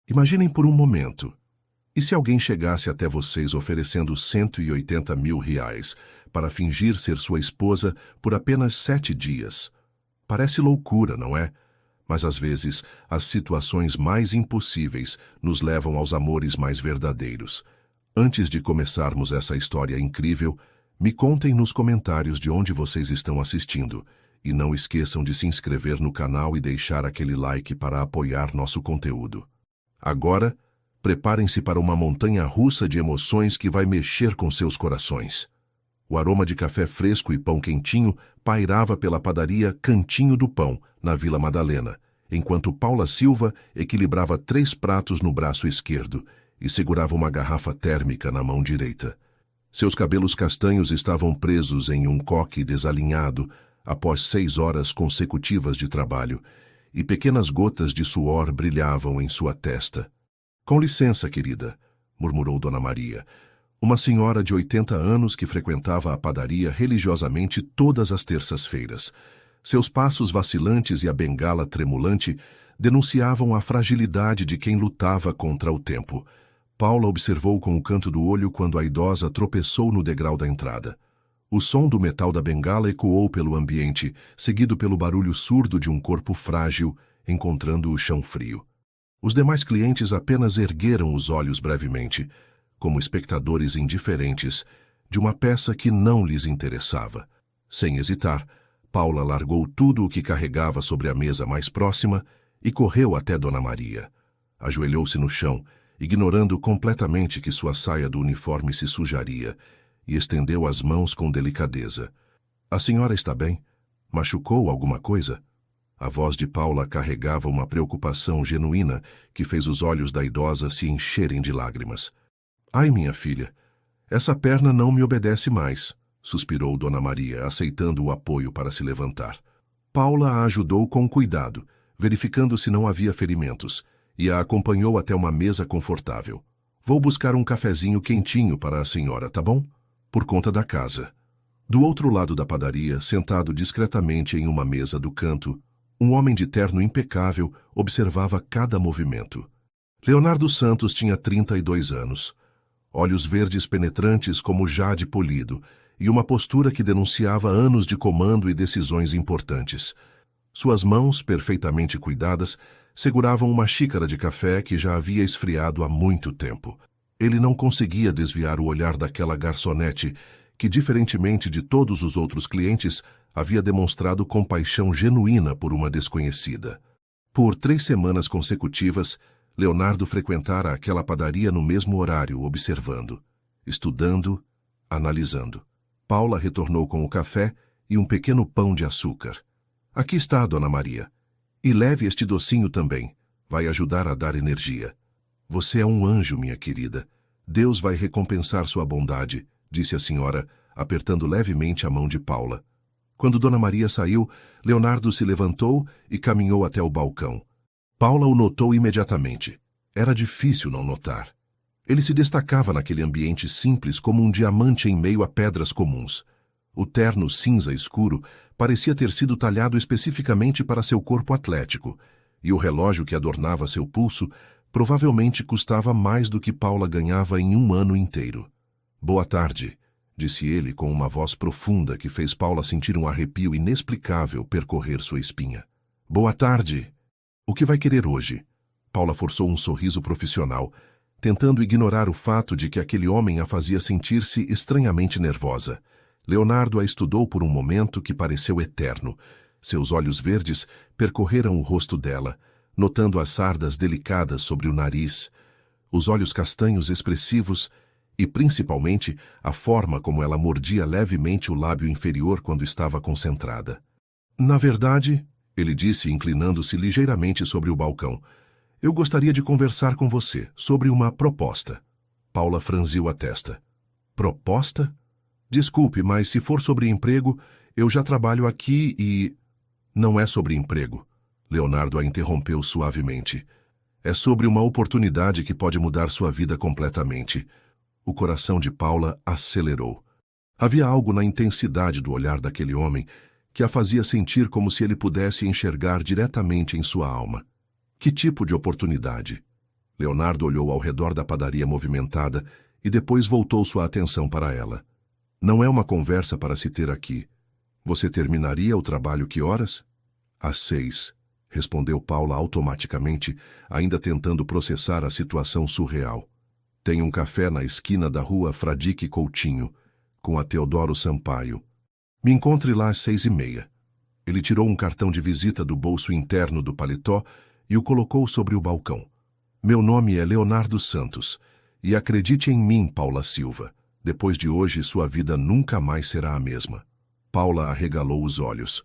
Imaginem por um momento. E se alguém chegasse até vocês oferecendo 180 mil reais para fingir ser sua esposa por apenas 7 dias? Parece loucura, não é? Mas às vezes, as situações mais impossíveis nos levam aos amores mais verdadeiros. Antes de começarmos essa história incrível, me contem nos comentários de onde vocês estão assistindo. E não esqueçam de se inscrever no canal e deixar aquele like para apoiar nosso conteúdo. Agora, preparem-se para uma montanha-russa de emoções que vai mexer com seus corações. O aroma de café fresco e pão quentinho pairava pela padaria Cantinho do Pão, na Vila Madalena, enquanto Paula Silva equilibrava 3 pratos no braço esquerdo e segurava uma garrafa térmica na mão direita. Seus cabelos castanhos estavam presos em um coque desalinhado após 6 horas consecutivas de trabalho, e pequenas gotas de suor brilhavam em sua testa. "Com licença, querida", murmurou Dona Maria, uma senhora de 80 anos que frequentava a padaria religiosamente todas as terças-feiras. Seus passos vacilantes e a bengala tremulante denunciavam a fragilidade de quem lutava contra o tempo. Paula observou com o canto do olho quando a idosa tropeçou no degrau da entrada. O som do metal da bengala ecoou pelo ambiente, seguido pelo barulho surdo de um corpo frágil encontrando o chão frio. Os demais clientes apenas ergueram os olhos brevemente, como espectadores indiferentes de uma peça que não lhes interessava. Sem hesitar, Paula largou tudo o que carregava sobre a mesa mais próxima e correu até Dona Maria. Ajoelhou-se no chão, ignorando completamente que sua saia do uniforme se sujaria, e estendeu as mãos com delicadeza. "A senhora está bem? Machucou alguma coisa?" A voz de Paula carregava uma preocupação genuína que fez os olhos da idosa se encherem de lágrimas. "Ai, minha filha, essa perna não me obedece mais", suspirou Dona Maria, aceitando o apoio para se levantar. Paula a ajudou com cuidado, verificando se não havia ferimentos, e a acompanhou até uma mesa confortável. "Vou buscar um cafezinho quentinho para a senhora, tá bom? Por conta da casa." Do outro lado da padaria, sentado discretamente em uma mesa do canto, um homem de terno impecável observava cada movimento. Leonardo Santos tinha 32 anos, olhos verdes penetrantes como jade polido, e uma postura que denunciava anos de comando e decisões importantes. Suas mãos, perfeitamente cuidadas, seguravam uma xícara de café que já havia esfriado há muito tempo. Ele não conseguia desviar o olhar daquela garçonete que, diferentemente de todos os outros clientes, havia demonstrado compaixão genuína por uma desconhecida. Por 3 semanas consecutivas, Leonardo frequentara aquela padaria no mesmo horário, observando, estudando, analisando. Paula retornou com o café e um pequeno pão de açúcar. "Aqui está, Dona Maria. E leve este docinho também. Vai ajudar a dar energia." "Você é um anjo, minha querida. Deus vai recompensar sua bondade", disse a senhora, apertando levemente a mão de Paula. Quando Dona Maria saiu, Leonardo se levantou e caminhou até o balcão. Paula o notou imediatamente. Era difícil não notar. Ele se destacava naquele ambiente simples como um diamante em meio a pedras comuns. O terno cinza escuro parecia ter sido talhado especificamente para seu corpo atlético, e o relógio que adornava seu pulso provavelmente custava mais do que Paula ganhava em um ano inteiro. "Boa tarde", disse ele com uma voz profunda que fez Paula sentir um arrepio inexplicável percorrer sua espinha. "Boa tarde. O que vai querer hoje?" Paula forçou um sorriso profissional, tentando ignorar o fato de que aquele homem a fazia sentir-se estranhamente nervosa. Leonardo a estudou por um momento que pareceu eterno. Seus olhos verdes percorreram o rosto dela, notando as sardas delicadas sobre o nariz, os olhos castanhos expressivos e, principalmente, a forma como ela mordia levemente o lábio inferior quando estava concentrada. "Na verdade", ele disse, inclinando-se ligeiramente sobre o balcão, "eu gostaria de conversar com você sobre uma proposta." Paula franziu a testa. "Proposta? Desculpe, mas se for sobre emprego, eu já trabalho aqui e..." "Não é sobre emprego", Leonardo a interrompeu suavemente. "É sobre uma oportunidade que pode mudar sua vida completamente." O coração de Paula acelerou. Havia algo na intensidade do olhar daquele homem que a fazia sentir como se ele pudesse enxergar diretamente em sua alma. Que tipo de oportunidade? Leonardo olhou ao redor da padaria movimentada e depois voltou sua atenção para ela. Não é uma conversa para se ter aqui. Você terminaria o trabalho que horas? Às 6, respondeu Paula automaticamente, ainda tentando processar a situação surreal. Tem um café na esquina da rua Fradique Coutinho, com a Teodoro Sampaio. Me encontre lá às 6:30. Ele tirou um cartão de visita do bolso interno do paletó e o colocou sobre o balcão. Meu nome é Leonardo Santos, e acredite em mim, Paula Silva. Depois de hoje, sua vida nunca mais será a mesma. Paula arregalou os olhos.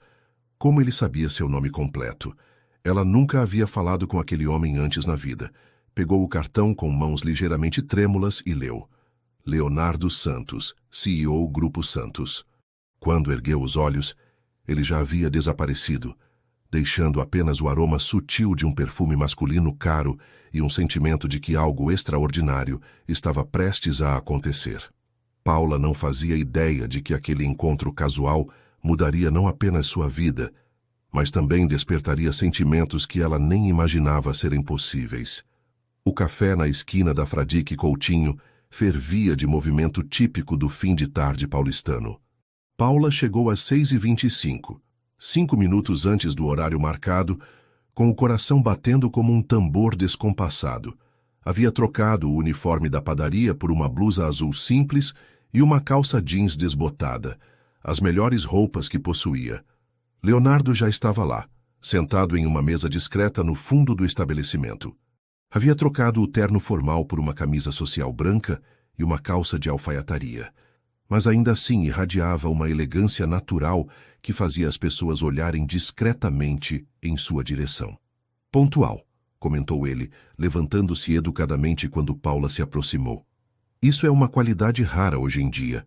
Como ele sabia seu nome completo? Ela nunca havia falado com aquele homem antes na vida. Pegou o cartão com mãos ligeiramente trêmulas e leu. Leonardo Santos, CEO Grupo Santos. Quando ergueu os olhos, ele já havia desaparecido, deixando apenas o aroma sutil de um perfume masculino caro e um sentimento de que algo extraordinário estava prestes a acontecer. Paula não fazia ideia de que aquele encontro casual mudaria não apenas sua vida, mas também despertaria sentimentos que ela nem imaginava serem possíveis. O café na esquina da Fradique Coutinho fervia de movimento típico do fim de tarde paulistano. Paula chegou às 6:25, 5 minutos antes do horário marcado, com o coração batendo como um tambor descompassado. Havia trocado o uniforme da padaria por uma blusa azul simples e uma calça jeans desbotada, as melhores roupas que possuía. Leonardo já estava lá, sentado em uma mesa discreta no fundo do estabelecimento. Havia trocado o terno formal por uma camisa social branca e uma calça de alfaiataria, mas ainda assim irradiava uma elegância natural que fazia as pessoas olharem discretamente em sua direção. Pontual, comentou ele, levantando-se educadamente quando Paula se aproximou. Isso é uma qualidade rara hoje em dia.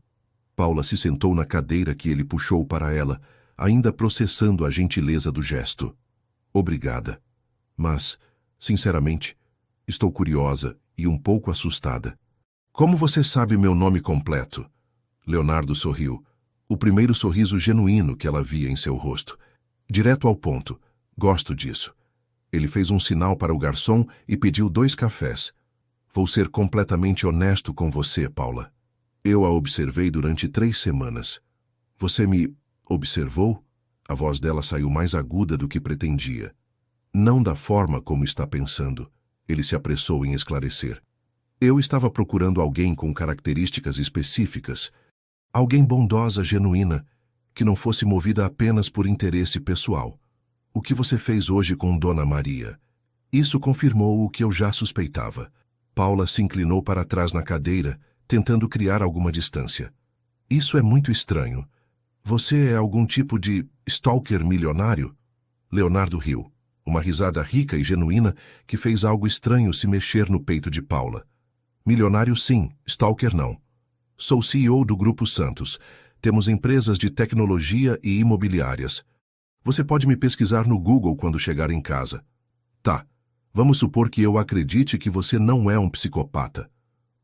Paula se sentou na cadeira que ele puxou para ela, ainda processando a gentileza do gesto. Obrigada. Mas, sinceramente, estou curiosa e um pouco assustada. Como você sabe meu nome completo? Leonardo sorriu, o primeiro sorriso genuíno que ela via em seu rosto. Direto ao ponto. Gosto disso. Ele fez um sinal para o garçom e pediu 2 cafés. Vou ser completamente honesto com você, Paula. Eu a observei durante 3 semanas. Você me observou? A voz dela saiu mais aguda do que pretendia. Não da forma como está pensando. Ele se apressou em esclarecer. Eu estava procurando alguém com características específicas. Alguém bondosa, genuína, que não fosse movida apenas por interesse pessoal. O que você fez hoje com Dona Maria? Isso confirmou o que eu já suspeitava. Paula se inclinou para trás na cadeira, tentando criar alguma distância. Isso é muito estranho. Você é algum tipo de stalker milionário? Leonardo riu, uma risada rica e genuína que fez algo estranho se mexer no peito de Paula. Milionário sim, stalker não. Sou CEO do Grupo Santos. Temos empresas de tecnologia e imobiliárias. Você pode me pesquisar no Google quando chegar em casa. Tá, vamos supor que eu acredite que você não é um psicopata.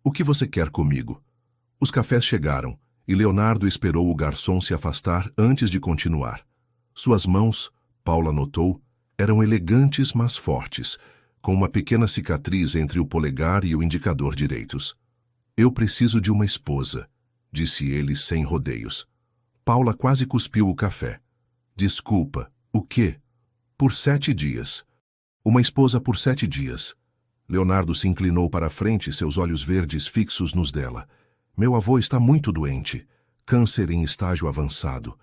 O que você quer comigo? Os cafés chegaram, e Leonardo esperou o garçom se afastar antes de continuar. Suas mãos, Paula notou, eram elegantes mas fortes, com uma pequena cicatriz entre o polegar e o indicador direitos. Eu preciso de uma esposa, disse ele sem rodeios. Paula quase cuspiu o café. Desculpa, o quê? Por 7 dias. Uma esposa por 7 dias. Leonardo se inclinou para a frente, seus olhos verdes fixos nos dela. Meu avô está muito doente. Câncer em estágio avançado.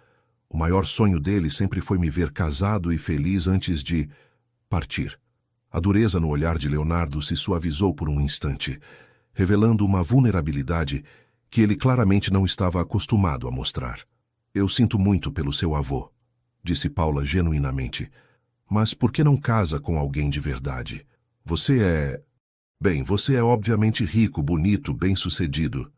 O maior sonho dele sempre foi me ver casado e feliz antes de partir. A dureza no olhar de Leonardo se suavizou por um instante, revelando uma vulnerabilidade que ele claramente não estava acostumado a mostrar. Eu sinto muito pelo seu avô, disse Paula genuinamente. Mas por que não casa com alguém de verdade? Você é... Bem, você é obviamente rico, bonito, bem-sucedido.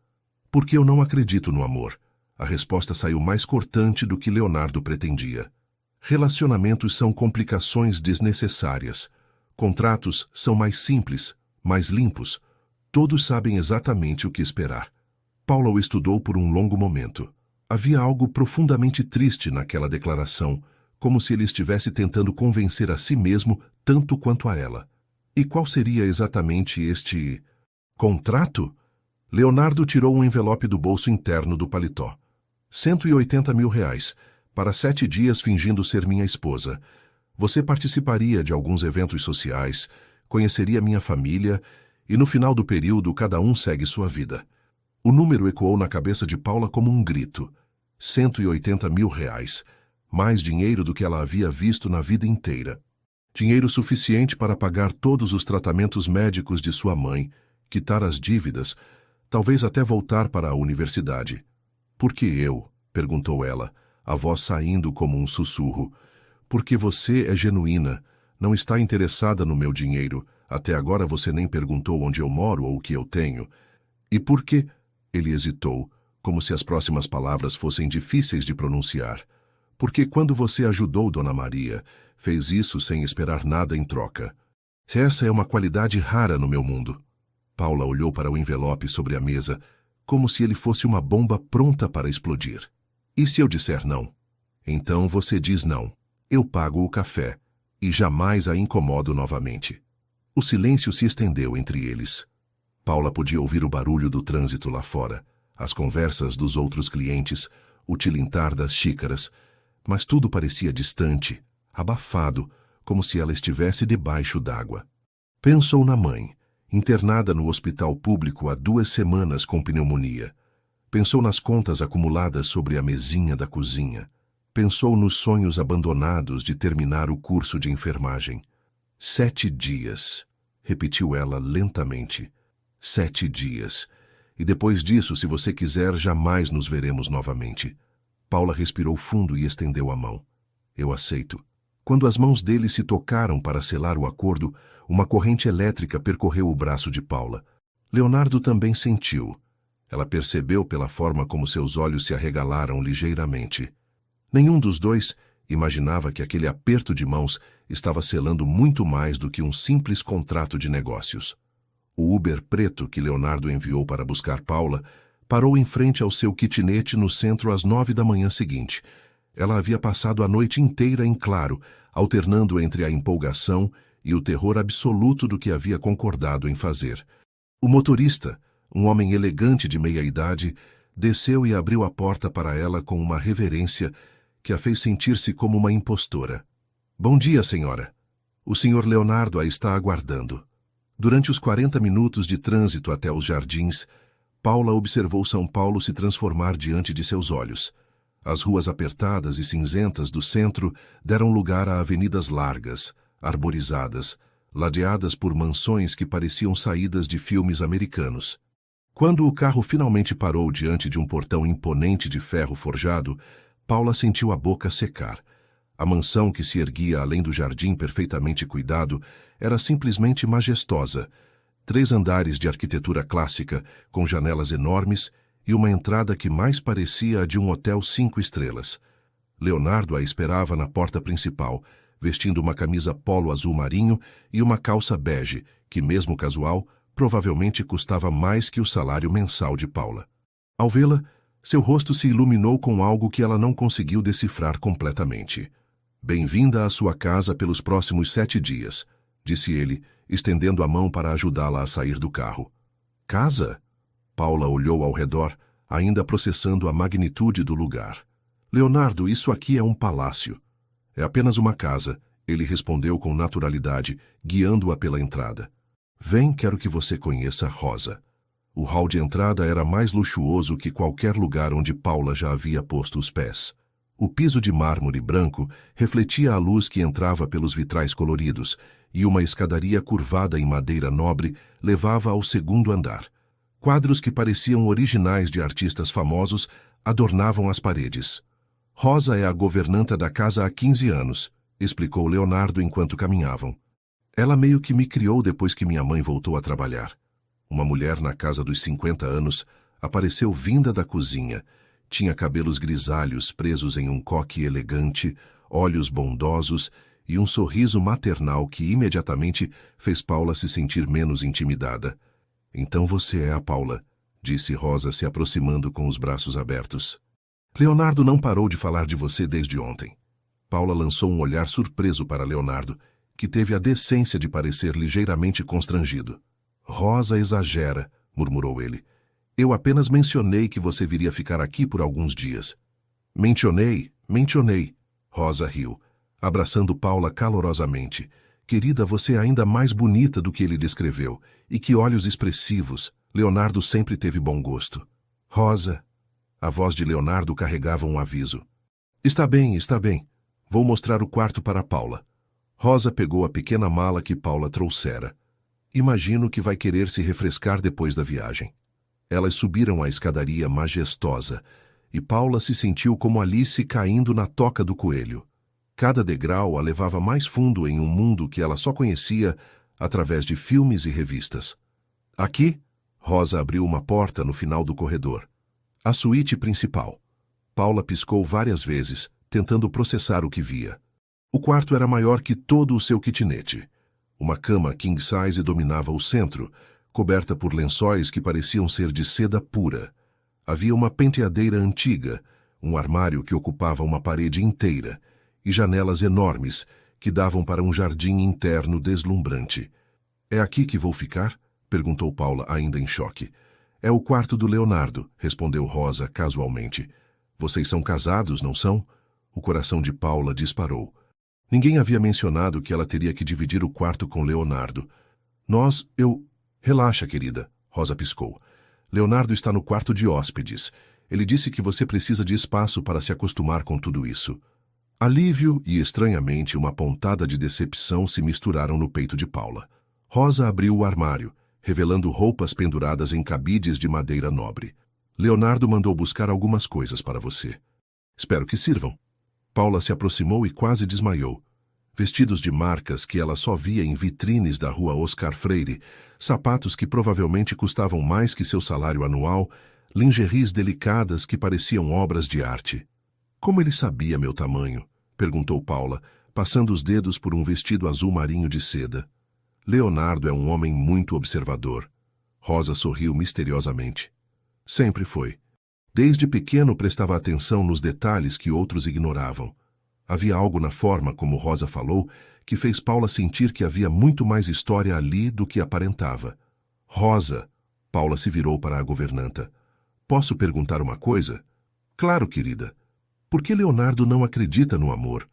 Porque eu não acredito no amor. A resposta saiu mais cortante do que Leonardo pretendia. Relacionamentos são complicações desnecessárias. Contratos são mais simples, mais limpos. Todos sabem exatamente o que esperar. Paula o estudou por um longo momento. Havia algo profundamente triste naquela declaração, como se ele estivesse tentando convencer a si mesmo tanto quanto a ela. E qual seria exatamente este contrato? Leonardo tirou um envelope do bolso interno do paletó. 180 mil reais, para 7 dias fingindo ser minha esposa. Você participaria de alguns eventos sociais, conheceria minha família e no final do período cada um segue sua vida. O número ecoou na cabeça de Paula como um grito. 180 mil reais, mais dinheiro do que ela havia visto na vida inteira. Dinheiro suficiente para pagar todos os tratamentos médicos de sua mãe, quitar as dívidas, talvez até voltar para a universidade. Por que eu? Perguntou ela, a voz saindo como um sussurro. Porque você é genuína, não está interessada no meu dinheiro, até agora você nem perguntou onde eu moro ou o que eu tenho. E por que? Ele hesitou, como se as próximas palavras fossem difíceis de pronunciar. Porque quando você ajudou Dona Maria, fez isso sem esperar nada em troca. Essa é uma qualidade rara no meu mundo. Paula olhou para o envelope sobre a mesa, como se ele fosse uma bomba pronta para explodir. E se eu disser não? Então você diz não. Eu pago o café, e jamais a incomodo novamente. O silêncio se estendeu entre eles. Paula podia ouvir o barulho do trânsito lá fora, as conversas dos outros clientes, o tilintar das xícaras, mas tudo parecia distante, abafado, como se ela estivesse debaixo d'água. Pensou na mãe, internada no hospital público há 2 semanas com pneumonia. Pensou nas contas acumuladas sobre a mesinha da cozinha. Pensou nos sonhos abandonados de terminar o curso de enfermagem. 7 dias, repetiu ela lentamente. 7 dias. E depois disso, se você quiser, jamais nos veremos novamente. Paula respirou fundo e estendeu a mão. Eu aceito. Quando as mãos dele se tocaram para selar o acordo, uma corrente elétrica percorreu o braço de Paula. Leonardo também sentiu. Ela percebeu pela forma como seus olhos se arregalaram ligeiramente. Nenhum dos dois imaginava que aquele aperto de mãos estava selando muito mais do que um simples contrato de negócios. O Uber preto que Leonardo enviou para buscar Paula parou em frente ao seu kitnet no centro às 9 da manhã seguinte. Ela havia passado a noite inteira em claro, alternando entre a empolgação e o terror absoluto do que havia concordado em fazer. O motorista, um homem elegante de meia-idade, desceu e abriu a porta para ela com uma reverência que a fez sentir-se como uma impostora. Bom dia, senhora. O senhor Leonardo a está aguardando. Durante os 40 minutos de trânsito até os jardins, Paula observou São Paulo se transformar diante de seus olhos. As ruas apertadas e cinzentas do centro deram lugar a avenidas largas, arborizadas, ladeadas por mansões que pareciam saídas de filmes americanos. Quando o carro finalmente parou diante de um portão imponente de ferro forjado, Paula sentiu a boca secar. A mansão que se erguia além do jardim perfeitamente cuidado era simplesmente majestosa. 3 andares de arquitetura clássica, com janelas enormes e uma entrada que mais parecia a de um hotel 5 estrelas. Leonardo a esperava na porta principal, vestindo uma camisa polo azul marinho e uma calça bege, que mesmo casual, provavelmente custava mais que o salário mensal de Paula. Ao vê-la, seu rosto se iluminou com algo que ela não conseguiu decifrar completamente. Bem-vinda à sua casa pelos próximos 7 dias, disse ele, estendendo a mão para ajudá-la a sair do carro. Casa? Paula olhou ao redor, ainda processando a magnitude do lugar. Leonardo, isso aqui é um palácio. É apenas uma casa, ele respondeu com naturalidade, guiando-a pela entrada. Vem, quero que você conheça Rosa. O hall de entrada era mais luxuoso que qualquer lugar onde Paula já havia posto os pés. O piso de mármore branco refletia a luz que entrava pelos vitrais coloridos, e uma escadaria curvada em madeira nobre levava ao 2º andar. Quadros que pareciam originais de artistas famosos adornavam as paredes. Rosa é a governanta da casa há 15 anos, explicou Leonardo enquanto caminhavam. Ela meio que me criou depois que minha mãe voltou a trabalhar. Uma mulher na casa dos 50 anos apareceu vinda da cozinha. Tinha cabelos grisalhos presos em um coque elegante, olhos bondosos e um sorriso maternal que imediatamente fez Paula se sentir menos intimidada. Então você é a Paula, disse Rosa se aproximando com os braços abertos. Leonardo não parou de falar de você desde ontem. Paula lançou um olhar surpreso para Leonardo, que teve a decência de parecer ligeiramente constrangido. Rosa exagera, murmurou ele. Eu apenas mencionei que você viria ficar aqui por alguns dias. Mencionei. Rosa riu, abraçando Paula calorosamente. Querida, você é ainda mais bonita do que ele descreveu. E que olhos expressivos. Leonardo sempre teve bom gosto. Rosa. A voz de Leonardo carregava um aviso. Está bem. Vou mostrar o quarto para Paula. Rosa pegou a pequena mala que Paula trouxera. Imagino que vai querer se refrescar depois da viagem. Elas subiram a escadaria majestosa, e Paula se sentiu como Alice caindo na toca do coelho. Cada degrau a levava mais fundo em um mundo que ela só conhecia através de filmes e revistas. Aqui, Rosa abriu uma porta no final do corredor. A suíte principal. Paula piscou várias vezes, tentando processar o que via. O quarto era maior que todo o seu kitnet. Uma cama king size dominava o centro, coberta por lençóis que pareciam ser de seda pura. Havia uma penteadeira antiga, um armário que ocupava uma parede inteira, e janelas enormes que davam para um jardim interno deslumbrante. É aqui que vou ficar? Perguntou Paula, ainda em choque. É o quarto do Leonardo, respondeu Rosa casualmente. Vocês são casados, não são? O coração de Paula disparou. Ninguém havia mencionado que ela teria que dividir o quarto com Leonardo. Relaxa, querida, Rosa piscou. Leonardo está no quarto de hóspedes. Ele disse que você precisa de espaço para se acostumar com tudo isso. Alívio e, estranhamente, uma pontada de decepção se misturaram no peito de Paula. Rosa abriu o armário, revelando roupas penduradas em cabides de madeira nobre. Leonardo mandou buscar algumas coisas para você. Espero que sirvam. Paula se aproximou e quase desmaiou. Vestidos de marcas que ela só via em vitrines da rua Oscar Freire, sapatos que provavelmente custavam mais que seu salário anual, lingeries delicadas que pareciam obras de arte. Como ele sabia meu tamanho? Perguntou Paula, passando os dedos por um vestido azul marinho de seda. Leonardo é um homem muito observador. Rosa sorriu misteriosamente. Sempre foi. Desde pequeno prestava atenção nos detalhes que outros ignoravam. Havia algo na forma como Rosa falou que fez Paula sentir que havia muito mais história ali do que aparentava. Rosa, Paula se virou para a governanta. Posso perguntar uma coisa? Claro, querida. Por que Leonardo não acredita no amor?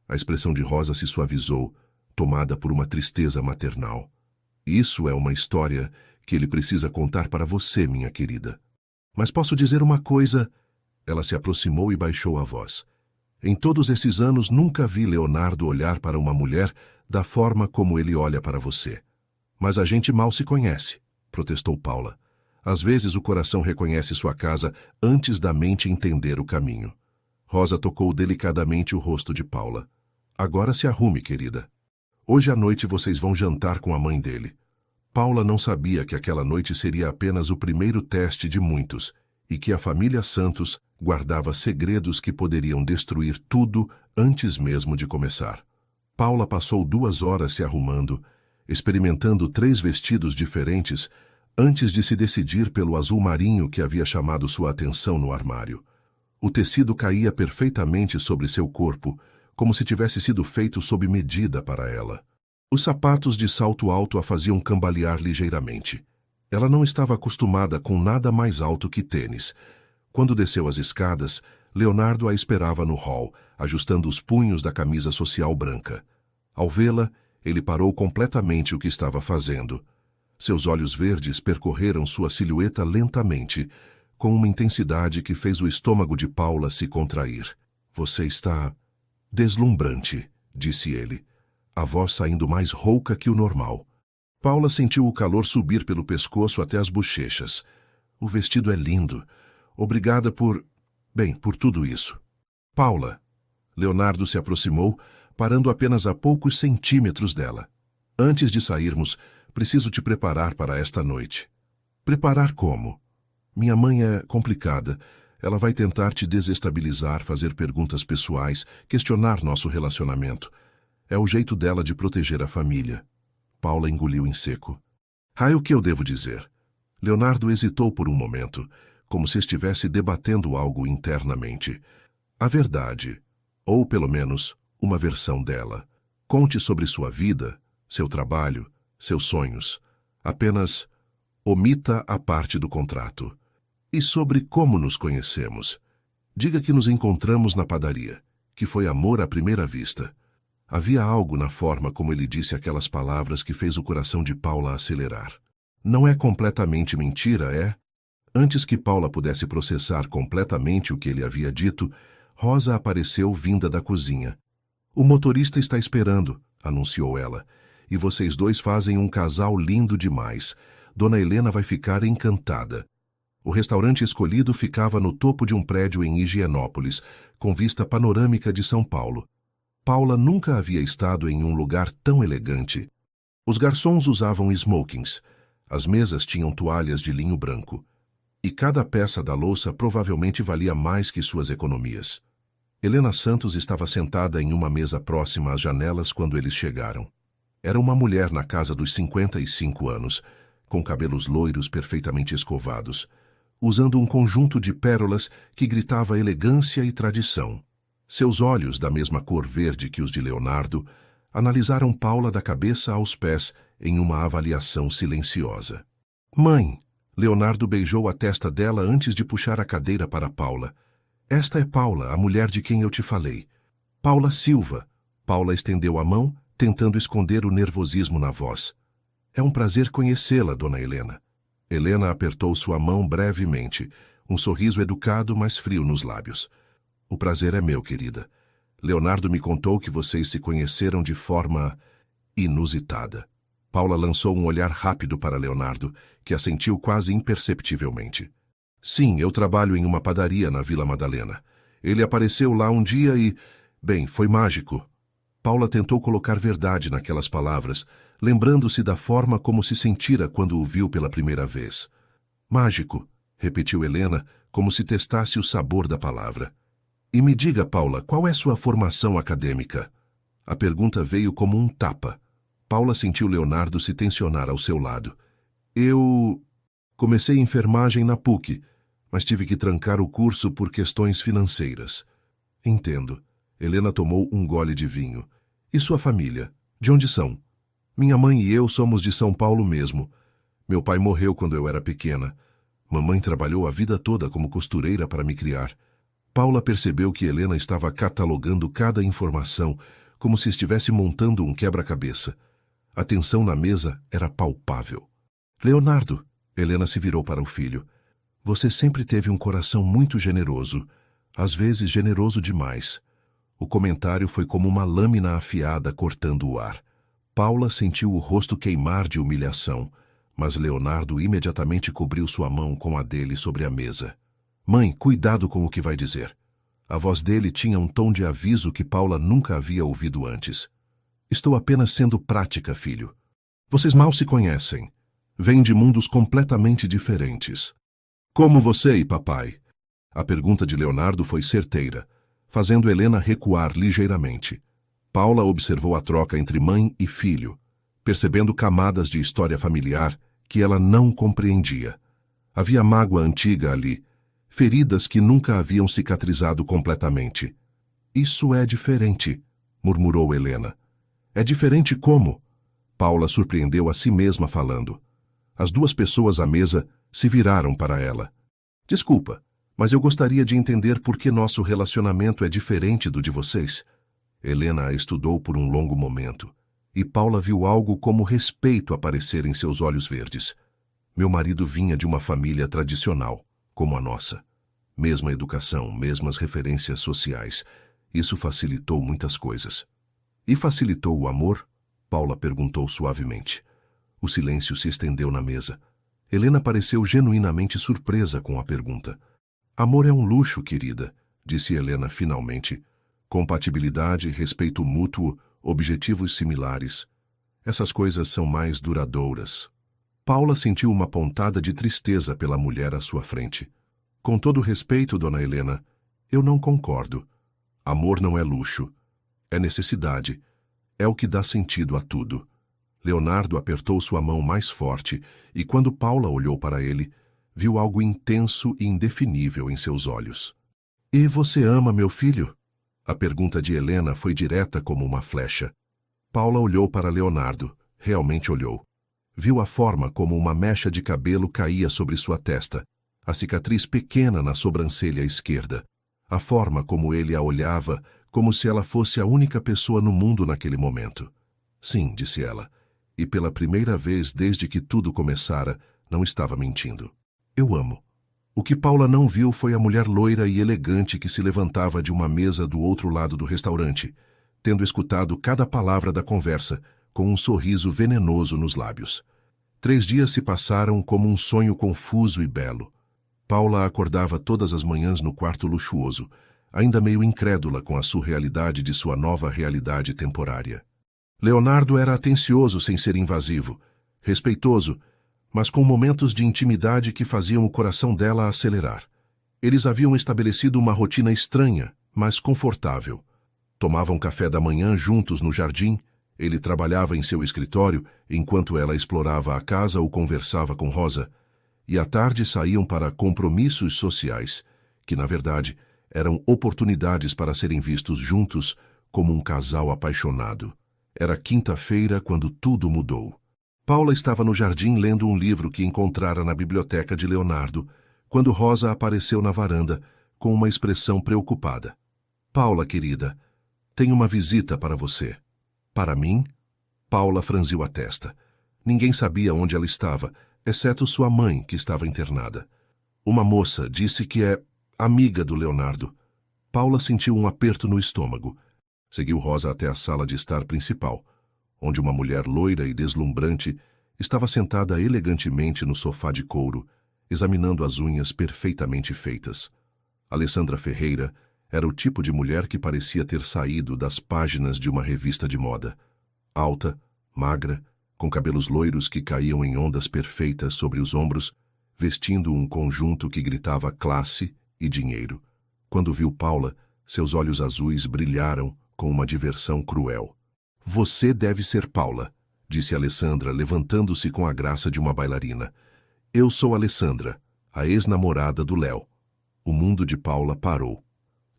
A expressão de Rosa se suavizou, tomada por uma tristeza maternal. Isso é uma história que ele precisa contar para você, minha querida. Mas posso dizer uma coisa? Ela se aproximou e baixou a voz. Em todos esses anos nunca vi Leonardo olhar para uma mulher da forma como ele olha para você. Mas a gente mal se conhece, protestou Paula. Às vezes o coração reconhece sua casa antes da mente entender o caminho. Rosa tocou delicadamente o rosto de Paula. Agora se arrume, querida. Hoje à noite vocês vão jantar com a mãe dele. Paula não sabia que aquela noite seria apenas o primeiro teste de muitos e que a família Santos guardava segredos que poderiam destruir tudo antes mesmo de começar. Paula passou 2 horas se arrumando, experimentando 3 vestidos diferentes antes de se decidir pelo azul marinho que havia chamado sua atenção no armário. O tecido caía perfeitamente sobre seu corpo, como se tivesse sido feito sob medida para ela. Os sapatos de salto alto a faziam cambalear ligeiramente. Ela não estava acostumada com nada mais alto que tênis. Quando desceu as escadas, Leonardo a esperava no hall, ajustando os punhos da camisa social branca. Ao vê-la, ele parou completamente o que estava fazendo. Seus olhos verdes percorreram sua silhueta lentamente, com uma intensidade que fez o estômago de Paula se contrair. Você está deslumbrante, disse ele, a voz saindo mais rouca que o normal. Paula sentiu o calor subir pelo pescoço até as bochechas. O vestido é lindo. Obrigada por tudo isso. Paula. Leonardo se aproximou, parando apenas a poucos centímetros dela. Antes de sairmos, preciso te preparar para esta noite. Preparar como? Minha mãe é complicada. Ela vai tentar te desestabilizar, fazer perguntas pessoais, questionar nosso relacionamento. É o jeito dela de proteger a família. Paula engoliu em seco. O que eu devo dizer? Leonardo hesitou por um momento, como se estivesse debatendo algo internamente. A verdade, ou pelo menos uma versão dela. Conte sobre sua vida, seu trabalho, seus sonhos. Apenas omita a parte do contrato. E sobre como nos conhecemos. Diga que nos encontramos na padaria, que foi amor à primeira vista. Havia algo na forma como ele disse aquelas palavras que fez o coração de Paula acelerar. Não é completamente mentira, é? Antes que Paula pudesse processar completamente o que ele havia dito, Rosa apareceu vinda da cozinha. "O motorista está esperando", anunciou ela. "E vocês dois fazem um casal lindo demais. Dona Helena vai ficar encantada." O restaurante escolhido ficava no topo de um prédio em Higienópolis, com vista panorâmica de São Paulo. Paula nunca havia estado em um lugar tão elegante. Os garçons usavam smokings. As mesas tinham toalhas de linho branco. E cada peça da louça provavelmente valia mais que suas economias. Helena Santos estava sentada em uma mesa próxima às janelas quando eles chegaram. Era uma mulher na casa dos 55 anos, com cabelos loiros perfeitamente escovados, usando um conjunto de pérolas que gritava elegância e tradição. Seus olhos, da mesma cor verde que os de Leonardo, analisaram Paula da cabeça aos pés em uma avaliação silenciosa. "Mãe!" Leonardo beijou a testa dela antes de puxar a cadeira para Paula. "Esta é Paula, a mulher de quem eu te falei. Paula Silva." Paula estendeu a mão, tentando esconder o nervosismo na voz. "É um prazer conhecê-la, dona Helena." Helena apertou sua mão brevemente, um sorriso educado, mas frio nos lábios. "O prazer é meu, querida. Leonardo me contou que vocês se conheceram de forma inusitada." Paula lançou um olhar rápido para Leonardo, que assentiu quase imperceptivelmente. "Sim, eu trabalho em uma padaria na Vila Madalena. Ele apareceu lá um dia e... bem, foi mágico." Paula tentou colocar verdade naquelas palavras, lembrando-se da forma como se sentira quando o viu pela primeira vez. "Mágico", repetiu Helena, como se testasse o sabor da palavra. "E me diga, Paula, qual é sua formação acadêmica?" A pergunta veio como um tapa. Paula sentiu Leonardo se tensionar ao seu lado. "Eu comecei enfermagem na PUC, mas tive que trancar o curso por questões financeiras." "Entendo." Helena tomou um gole de vinho. "E sua família? De onde são?" "Minha mãe e eu somos de São Paulo mesmo. Meu pai morreu quando eu era pequena. Mamãe trabalhou a vida toda como costureira para me criar." Paula percebeu que Helena estava catalogando cada informação, como se estivesse montando um quebra-cabeça. A tensão na mesa era palpável. "Leonardo", Helena se virou para o filho, "você sempre teve um coração muito generoso, às vezes generoso demais." O comentário foi como uma lâmina afiada cortando o ar. Paula sentiu o rosto queimar de humilhação, mas Leonardo imediatamente cobriu sua mão com a dele sobre a mesa. "Mãe, cuidado com o que vai dizer." A voz dele tinha um tom de aviso que Paula nunca havia ouvido antes. "Estou apenas sendo prática, filho. Vocês mal se conhecem. Vêm de mundos completamente diferentes." "Como você e papai?" A pergunta de Leonardo foi certeira, fazendo Helena recuar ligeiramente. Paula observou a troca entre mãe e filho, percebendo camadas de história familiar que ela não compreendia. Havia mágoa antiga ali, feridas que nunca haviam cicatrizado completamente. "Isso é diferente", murmurou Helena. "É diferente como?" Paula surpreendeu a si mesma falando. As duas pessoas à mesa se viraram para ela. "Desculpa, mas eu gostaria de entender por que nosso relacionamento é diferente do de vocês." Helena a estudou por um longo momento, e Paula viu algo como respeito aparecer em seus olhos verdes. "Meu marido vinha de uma família tradicional, como a nossa. Mesma educação, mesmas referências sociais. Isso facilitou muitas coisas." "E facilitou o amor?" Paula perguntou suavemente. O silêncio se estendeu na mesa. Helena pareceu genuinamente surpresa com a pergunta. "Amor é um luxo, querida", disse Helena finalmente. "Compatibilidade, respeito mútuo, objetivos similares. Essas coisas são mais duradouras." Paula sentiu uma pontada de tristeza pela mulher à sua frente. "Com todo respeito, dona Helena, eu não concordo. Amor não é luxo. É necessidade. É o que dá sentido a tudo." Leonardo apertou sua mão mais forte e, quando Paula olhou para ele, viu algo intenso e indefinível em seus olhos. "E você ama meu filho?" A pergunta de Helena foi direta como uma flecha. Paula olhou para Leonardo, realmente olhou. Viu a forma como uma mecha de cabelo caía sobre sua testa, a cicatriz pequena na sobrancelha esquerda, a forma como ele a olhava, como se ela fosse a única pessoa no mundo naquele momento. Sim, disse ela, e pela primeira vez desde que tudo começara, não estava mentindo. Eu amo. O que Paula não viu foi a mulher loira e elegante que se levantava de uma mesa do outro lado do restaurante, tendo escutado cada palavra da conversa, com um sorriso venenoso nos lábios. 3 dias se passaram como um sonho confuso e belo. Paula acordava todas as manhãs no quarto luxuoso, ainda meio incrédula com a surrealidade de sua nova realidade temporária. Leonardo era atencioso sem ser invasivo, respeitoso, mas com momentos de intimidade que faziam o coração dela acelerar. Eles haviam estabelecido uma rotina estranha, mas confortável. Tomavam café da manhã juntos no jardim, ele trabalhava em seu escritório, enquanto ela explorava a casa ou conversava com Rosa, e à tarde saíam para compromissos sociais, que, na verdade, eram oportunidades para serem vistos juntos como um casal apaixonado. Era quinta-feira quando tudo mudou. Paula estava no jardim lendo um livro que encontrara na biblioteca de Leonardo, quando Rosa apareceu na varanda, com uma expressão preocupada. Paula, querida, tenho uma visita para você. Para mim? Paula franziu a testa. Ninguém sabia onde ela estava, exceto sua mãe, que estava internada. Uma moça disse que é amiga do Leonardo. Paula sentiu um aperto no estômago. Seguiu Rosa até a sala de estar principal, onde uma mulher loira e deslumbrante estava sentada elegantemente no sofá de couro, examinando as unhas perfeitamente feitas. Alessandra Ferreira era o tipo de mulher que parecia ter saído das páginas de uma revista de moda. Alta, magra, com cabelos loiros que caíam em ondas perfeitas sobre os ombros, vestindo um conjunto que gritava classe e dinheiro. Quando viu Paula, seus olhos azuis brilharam com uma diversão cruel. Você deve ser Paula, disse Alessandra, levantando-se com a graça de uma bailarina. Eu sou Alessandra, a ex-namorada do Léo. O mundo de Paula parou.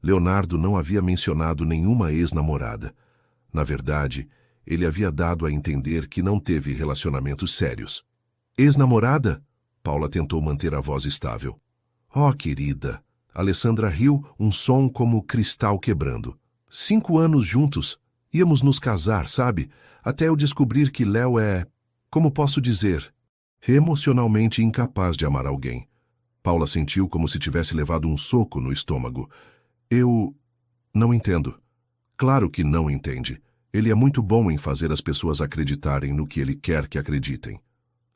Leonardo não havia mencionado nenhuma ex-namorada. Na verdade, ele havia dado a entender que não teve relacionamentos sérios. Ex-namorada? Paula tentou manter a voz estável. Oh, querida! Alessandra riu, um som como cristal quebrando. 5 anos juntos. Íamos nos casar, sabe? Até eu descobrir que Léo é... Como posso dizer? Emocionalmente incapaz de amar alguém. Paula sentiu como se tivesse levado um soco no estômago. Eu... não entendo. Claro que não entende. Ele é muito bom em fazer as pessoas acreditarem no que ele quer que acreditem.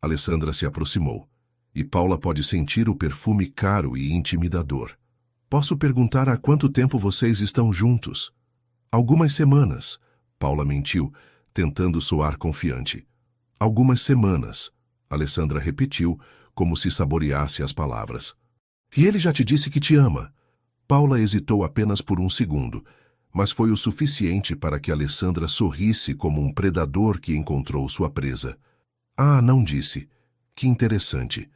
Alessandra se aproximou. E Paula pode sentir o perfume caro e intimidador. Posso perguntar há quanto tempo vocês estão juntos? Algumas semanas. Paula mentiu, tentando soar confiante. Algumas semanas. Alessandra repetiu, como se saboreasse as palavras. E ele já te disse que te ama. Paula hesitou apenas por um segundo, mas foi o suficiente para que Alessandra sorrisse como um predador que encontrou sua presa. Ah, não disse. Que interessante.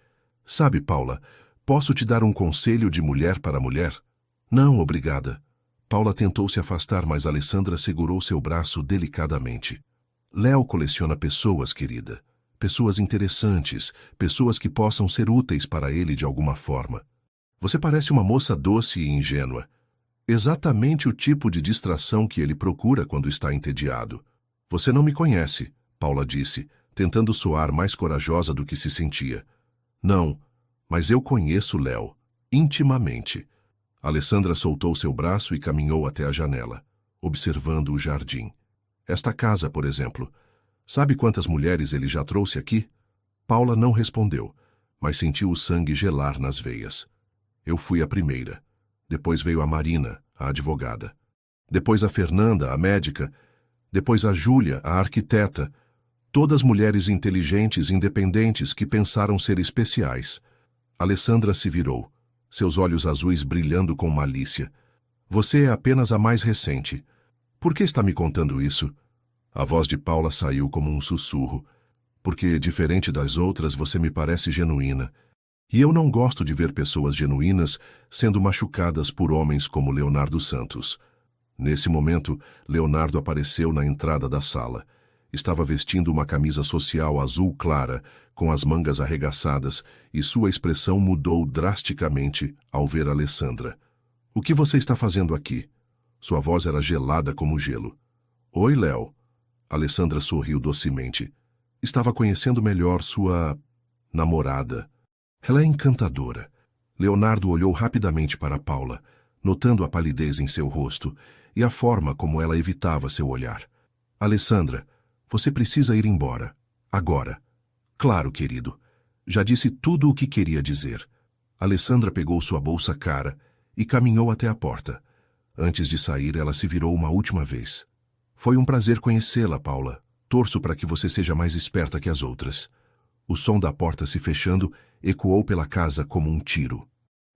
Sabe, Paula, posso te dar um conselho de mulher para mulher? Não, obrigada. Paula tentou se afastar, mas Alessandra segurou seu braço delicadamente. Léo coleciona pessoas, querida. Pessoas interessantes, pessoas que possam ser úteis para ele de alguma forma. Você parece uma moça doce e ingênua. Exatamente o tipo de distração que ele procura quando está entediado. Você não me conhece, Paula disse, tentando soar mais corajosa do que se sentia. Não, mas eu conheço Léo, intimamente. Alessandra soltou seu braço e caminhou até a janela, observando o jardim. Esta casa, por exemplo. Sabe quantas mulheres ele já trouxe aqui? Paula não respondeu, mas sentiu o sangue gelar nas veias. Eu fui a primeira. Depois veio a Marina, a advogada. Depois a Fernanda, a médica. Depois a Júlia, a arquiteta. Todas mulheres inteligentes, independentes, que pensaram ser especiais. Alessandra se virou, seus olhos azuis brilhando com malícia. Você é apenas a mais recente. Por que está me contando isso? A voz de Paula saiu como um sussurro. Porque, diferente das outras, você me parece genuína. E eu não gosto de ver pessoas genuínas sendo machucadas por homens como Leonardo Santos. Nesse momento, Leonardo apareceu na entrada da sala. Estava vestindo uma camisa social azul clara, com as mangas arregaçadas, e sua expressão mudou drasticamente ao ver Alessandra. "O que você está fazendo aqui?" Sua voz era gelada como gelo. "Oi, Léo." Alessandra sorriu docemente. Estava conhecendo melhor sua namorada. Ela é encantadora. Leonardo olhou rapidamente para Paula, notando a palidez em seu rosto e a forma como ela evitava seu olhar. "Alessandra, você precisa ir embora. Agora." "Claro, querido. Já disse tudo o que queria dizer." Alessandra pegou sua bolsa cara e caminhou até a porta. Antes de sair, ela se virou uma última vez. "Foi um prazer conhecê-la, Paula. Torço para que você seja mais esperta que as outras." O som da porta se fechando ecoou pela casa como um tiro.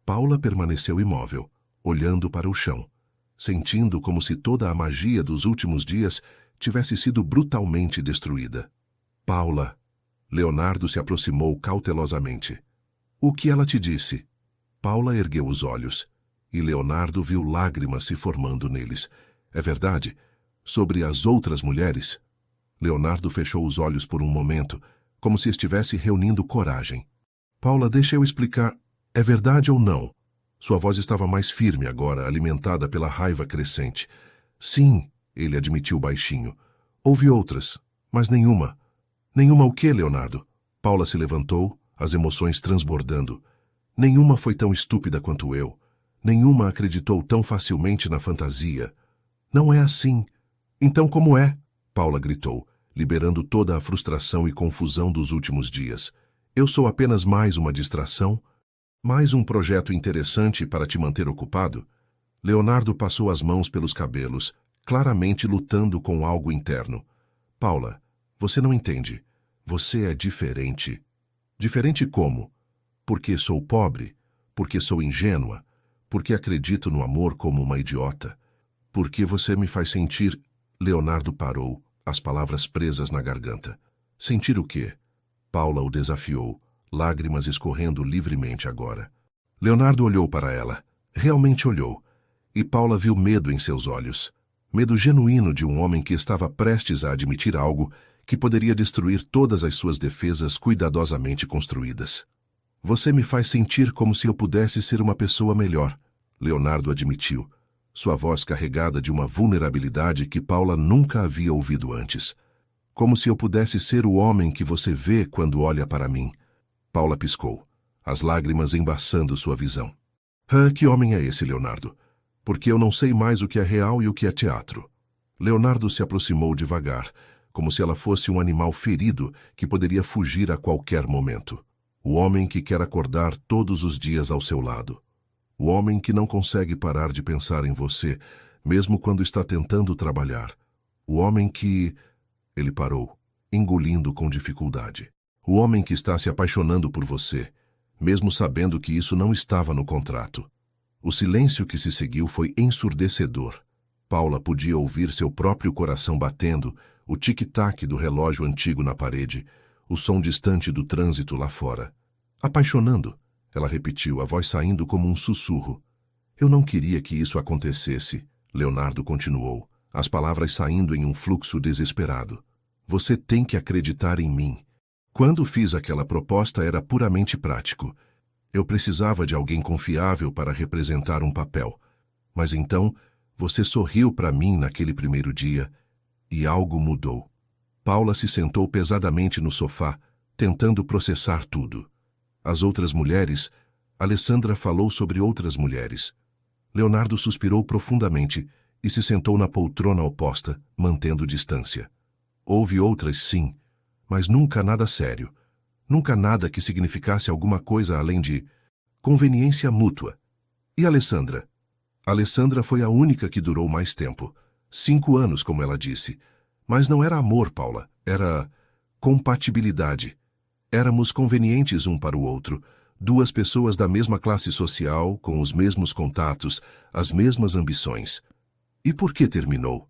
Paula permaneceu imóvel, olhando para o chão, sentindo como se toda a magia dos últimos dias tivesse sido brutalmente destruída. "Paula." Leonardo se aproximou cautelosamente. "O que ela te disse?" Paula ergueu os olhos, e Leonardo viu lágrimas se formando neles. "É verdade? Sobre as outras mulheres?" Leonardo fechou os olhos por um momento, como se estivesse reunindo coragem. "Paula, deixa eu explicar. É verdade ou não?" Sua voz estava mais firme agora, alimentada pela raiva crescente. "Sim," ele admitiu baixinho. "Houve outras, mas nenhuma." "Nenhuma o quê, Leonardo?" Paula se levantou, as emoções transbordando. "Nenhuma foi tão estúpida quanto eu. Nenhuma acreditou tão facilmente na fantasia." "Não é assim." "Então como é?" Paula gritou, liberando toda a frustração e confusão dos últimos dias. "Eu sou apenas mais uma distração? Mais um projeto interessante para te manter ocupado?" Leonardo passou as mãos pelos cabelos, claramente lutando com algo interno. "Paula, você não entende. Você é diferente." "Diferente como?" "Porque sou pobre? Porque sou ingênua? Porque acredito no amor como uma idiota? Porque você me faz sentir..." Leonardo parou, as palavras presas na garganta. "Sentir o quê?" Paula o desafiou, lágrimas escorrendo livremente agora. Leonardo olhou para ela. Realmente olhou. E Paula viu medo em seus olhos. Medo genuíno de um homem que estava prestes a admitir algo que poderia destruir todas as suas defesas cuidadosamente construídas. "Você me faz sentir como se eu pudesse ser uma pessoa melhor", Leonardo admitiu, sua voz carregada de uma vulnerabilidade que Paula nunca havia ouvido antes. "Como se eu pudesse ser o homem que você vê quando olha para mim." Paula piscou, as lágrimas embaçando sua visão. Que homem é esse, Leonardo? Porque eu não sei mais o que é real e o que é teatro." Leonardo se aproximou devagar, como se ela fosse um animal ferido que poderia fugir a qualquer momento. O homem que quer acordar todos os dias ao seu lado. O homem que não consegue parar de pensar em você, mesmo quando está tentando trabalhar. O homem que... Ele parou, engolindo com dificuldade. O homem que está se apaixonando por você, mesmo sabendo que isso não estava no contrato. O silêncio que se seguiu foi ensurdecedor. Paula podia ouvir seu próprio coração batendo, o tic-tac do relógio antigo na parede, o som distante do trânsito lá fora. "Apaixonando?" Ela repetiu, a voz saindo como um sussurro. "Eu não queria que isso acontecesse", Leonardo continuou, as palavras saindo em um fluxo desesperado. "Você tem que acreditar em mim. Quando fiz aquela proposta era puramente prático. Eu precisava de alguém confiável para representar um papel. Mas então, você sorriu para mim naquele primeiro dia e algo mudou." Paula se sentou pesadamente no sofá, tentando processar tudo. As outras mulheres... Alessandra falou sobre outras mulheres. Leonardo suspirou profundamente e se sentou na poltrona oposta, mantendo distância. Houve outras, sim, mas nunca nada sério. Nunca nada que significasse alguma coisa além de conveniência mútua. E Alessandra? Alessandra foi a única que durou mais tempo. 5 anos, como ela disse. Mas não era amor, Paula. Era compatibilidade. Éramos convenientes um para o outro. 2 pessoas da mesma classe social, com os mesmos contatos, as mesmas ambições. E por que terminou?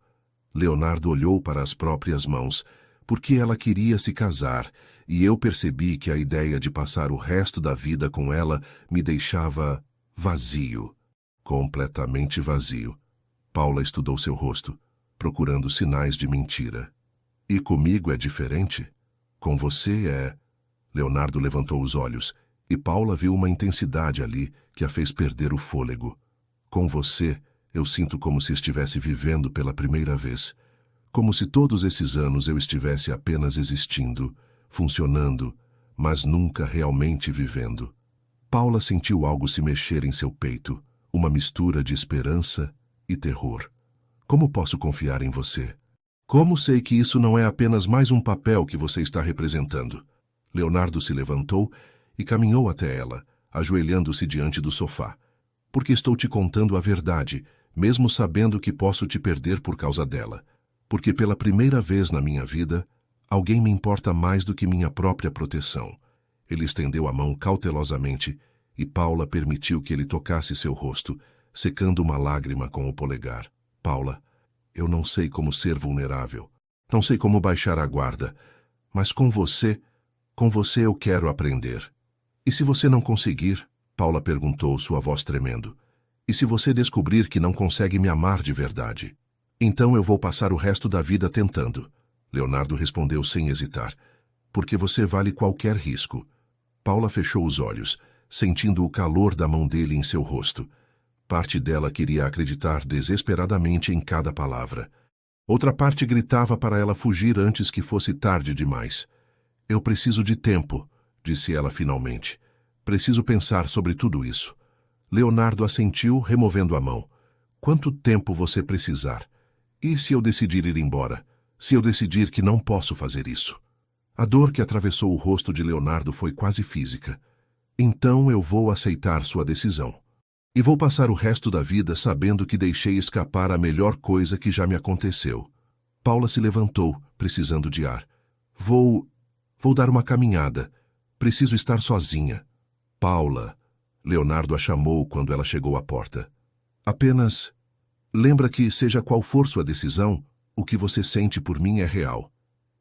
Leonardo olhou para as próprias mãos. Porque ela queria se casar, e eu percebi que a ideia de passar o resto da vida com ela me deixava vazio. Completamente vazio. Paula estudou seu rosto, procurando sinais de mentira. E comigo é diferente? Com você é... Leonardo levantou os olhos, e Paula viu uma intensidade ali que a fez perder o fôlego. Com você, eu sinto como se estivesse vivendo pela primeira vez. Como se todos esses anos eu estivesse apenas existindo, funcionando, mas nunca realmente vivendo. Paula sentiu algo se mexer em seu peito, uma mistura de esperança e terror. Como posso confiar em você? Como sei que isso não é apenas mais um papel que você está representando? Leonardo se levantou e caminhou até ela, ajoelhando-se diante do sofá. Porque estou te contando a verdade, mesmo sabendo que posso te perder por causa dela. Porque pela primeira vez na minha vida, alguém me importa mais do que minha própria proteção. Ele estendeu a mão cautelosamente e Paula permitiu que ele tocasse seu rosto, secando uma lágrima com o polegar. Paula, eu não sei como ser vulnerável. Não sei como baixar a guarda. Mas com você eu quero aprender. E se você não conseguir? Paula perguntou, sua voz tremendo. E se você descobrir que não consegue me amar de verdade? Então eu vou passar o resto da vida tentando. Leonardo respondeu sem hesitar. Porque você vale qualquer risco. Paula fechou os olhos, sentindo o calor da mão dele em seu rosto. Parte dela queria acreditar desesperadamente em cada palavra. Outra parte gritava para ela fugir antes que fosse tarde demais. Eu preciso de tempo, disse ela finalmente. Preciso pensar sobre tudo isso. Leonardo assentiu, removendo a mão. Quanto tempo você precisar? E se eu decidir ir embora? Se eu decidir que não posso fazer isso? A dor que atravessou o rosto de Leonardo foi quase física. Então eu vou aceitar sua decisão. E vou passar o resto da vida sabendo que deixei escapar a melhor coisa que já me aconteceu. Paula se levantou, precisando de ar. Vou dar uma caminhada. Preciso estar sozinha. Paula, Leonardo a chamou quando ela chegou à porta. Apenas lembra que, seja qual for sua decisão, o que você sente por mim é real.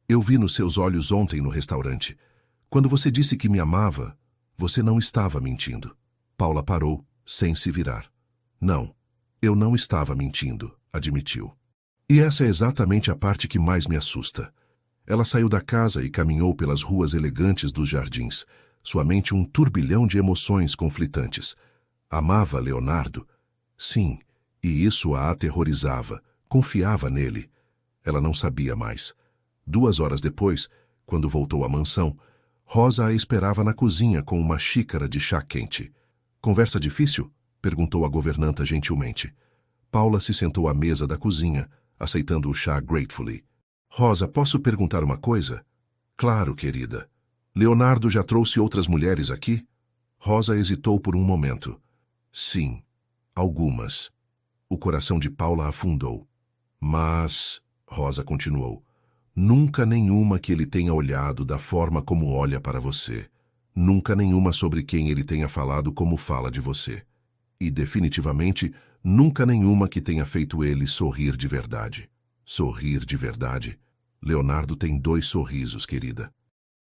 Eu vi nos seus olhos ontem no restaurante. Quando você disse que me amava, você não estava mentindo. Paula parou, sem se virar. Não, eu não estava mentindo, admitiu. E essa é exatamente a parte que mais me assusta. Ela saiu da casa e caminhou pelas ruas elegantes dos jardins, sua mente um turbilhão de emoções conflitantes. Amava Leonardo? Sim, e isso a aterrorizava, confiava nele. Ela não sabia mais. 2 horas depois, quando voltou à mansão, Rosa a esperava na cozinha com uma xícara de chá quente. Conversa difícil? Perguntou a governanta gentilmente. Paula se sentou à mesa da cozinha, aceitando o chá gratefully. Rosa, posso perguntar uma coisa? Claro, querida. Leonardo já trouxe outras mulheres aqui? Rosa hesitou por um momento. Sim, algumas. O coração de Paula afundou. Mas, Rosa continuou, nunca nenhuma que ele tenha olhado da forma como olha para você. Nunca nenhuma sobre quem ele tenha falado como fala de você. E, definitivamente, nunca nenhuma que tenha feito ele sorrir de verdade. Sorrir de verdade? Leonardo tem 2 sorrisos, querida.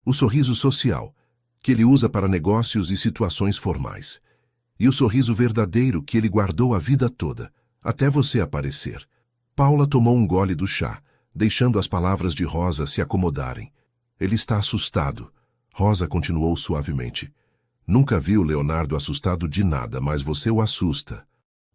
O sorriso social, que ele usa para negócios e situações formais. E o sorriso verdadeiro que ele guardou a vida toda, até você aparecer. Paula tomou um gole do chá, deixando as palavras de Rosa se acomodarem. Ele está assustado. Rosa continuou suavemente. Nunca viu Leonardo assustado de nada, mas você o assusta.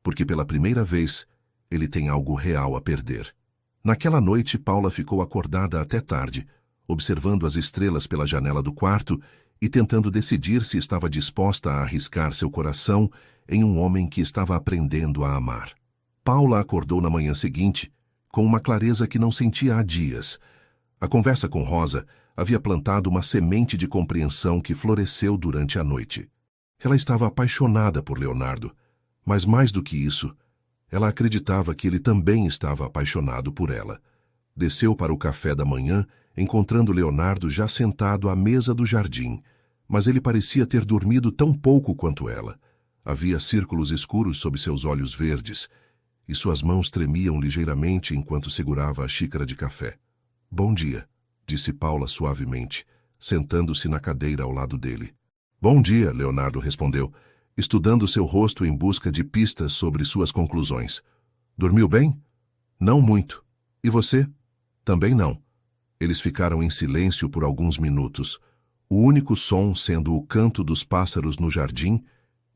Porque pela primeira vez, ele tem algo real a perder. Naquela noite, Paula ficou acordada até tarde, observando as estrelas pela janela do quarto e tentando decidir se estava disposta a arriscar seu coração em um homem que estava aprendendo a amar. Paula acordou na manhã seguinte, com uma clareza que não sentia há dias. A conversa com Rosa havia plantado uma semente de compreensão que floresceu durante a noite. Ela estava apaixonada por Leonardo, mas mais do que isso, ela acreditava que ele também estava apaixonado por ela. Desceu para o café da manhã, encontrando Leonardo já sentado à mesa do jardim, mas ele parecia ter dormido tão pouco quanto ela. Havia círculos escuros sob seus olhos verdes, e suas mãos tremiam ligeiramente enquanto segurava a xícara de café. Bom dia, disse Paula suavemente, sentando-se na cadeira ao lado dele. Bom dia, Leonardo respondeu, estudando seu rosto em busca de pistas sobre suas conclusões. Dormiu bem? Não muito. E você? Também não. Eles ficaram em silêncio por alguns minutos, o único som sendo o canto dos pássaros no jardim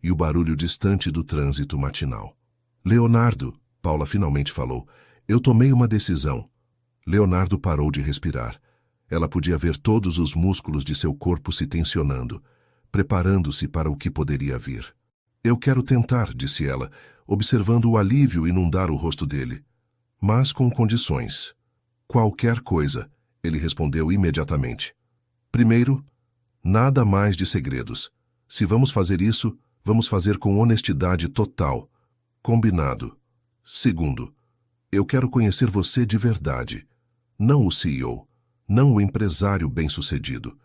e o barulho distante do trânsito matinal. Leonardo, Paula finalmente falou, eu tomei uma decisão. Leonardo parou de respirar. Ela podia ver todos os músculos de seu corpo se tensionando, preparando-se para o que poderia vir. Eu quero tentar, disse ela, observando o alívio inundar o rosto dele. Mas com condições. Qualquer coisa, ele respondeu imediatamente. Primeiro, nada mais de segredos. Se vamos fazer isso, vamos fazer com honestidade total. Combinado. Segundo, eu quero conhecer você de verdade. Não o CEO, não o empresário bem-sucedido.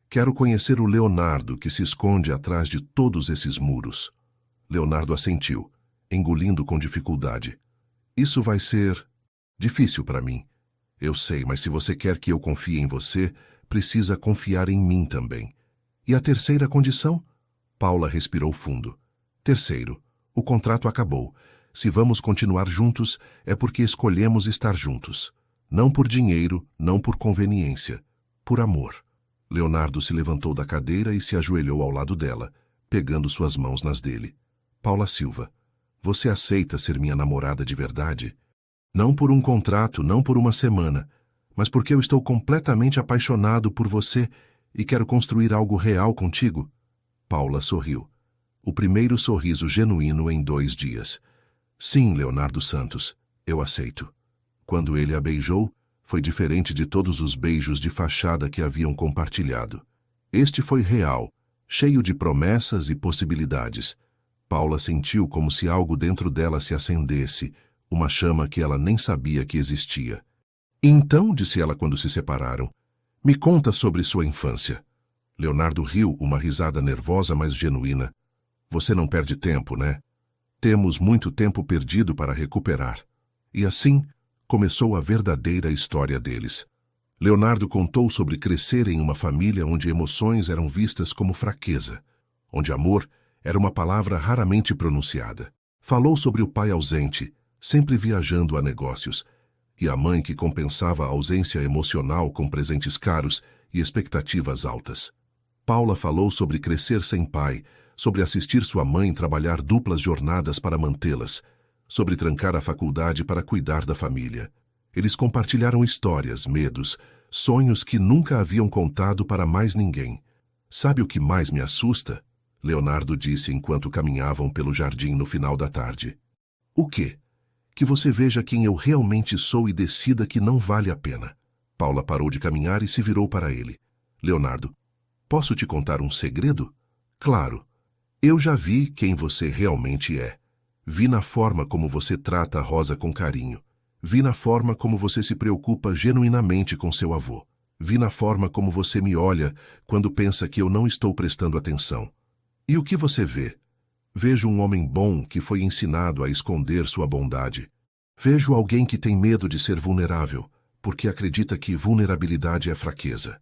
Quero conhecer o Leonardo que se esconde atrás de todos esses muros. Leonardo assentiu, engolindo com dificuldade. Isso vai ser difícil para mim. Eu sei, mas se você quer que eu confie em você, precisa confiar em mim também. E a terceira condição? Paula respirou fundo. Terceiro, o contrato acabou. Se vamos continuar juntos, é porque escolhemos estar juntos. Não por dinheiro, não por conveniência. Por amor. Leonardo se levantou da cadeira e se ajoelhou ao lado dela, pegando suas mãos nas dele. Paula Silva, você aceita ser minha namorada de verdade? Não por um contrato, não por uma semana, mas porque eu estou completamente apaixonado por você e quero construir algo real contigo. Paula sorriu. O primeiro sorriso genuíno em 2 dias. Sim, Leonardo Santos, eu aceito. Quando ele a beijou, foi diferente de todos os beijos de fachada que haviam compartilhado. Este foi real, cheio de promessas e possibilidades. Paula sentiu como se algo dentro dela se acendesse, uma chama que ela nem sabia que existia. Então, disse ela quando se separaram, me conta sobre sua infância. Leonardo riu, uma risada nervosa, mas genuína. Você não perde tempo, né? Temos muito tempo perdido para recuperar. E assim, começou a verdadeira história deles. Leonardo contou sobre crescer em uma família onde emoções eram vistas como fraqueza, onde amor era uma palavra raramente pronunciada. Falou sobre o pai ausente, sempre viajando a negócios, e a mãe que compensava a ausência emocional com presentes caros e expectativas altas. Paula falou sobre crescer sem pai, sobre assistir sua mãe trabalhar duplas jornadas para mantê-las, sobre trancar a faculdade para cuidar da família. Eles compartilharam histórias, medos, sonhos que nunca haviam contado para mais ninguém. Sabe o que mais me assusta? Leonardo disse enquanto caminhavam pelo jardim no final da tarde. O quê? Que você veja quem eu realmente sou e decida que não vale a pena. Paula parou de caminhar e se virou para ele. Leonardo, posso te contar um segredo? Claro. Eu já vi quem você realmente é. Vi na forma como você trata a Rosa com carinho. Vi na forma como você se preocupa genuinamente com seu avô. Vi na forma como você me olha quando pensa que eu não estou prestando atenção. E o que você vê? Vejo um homem bom que foi ensinado a esconder sua bondade. Vejo alguém que tem medo de ser vulnerável, porque acredita que vulnerabilidade é fraqueza.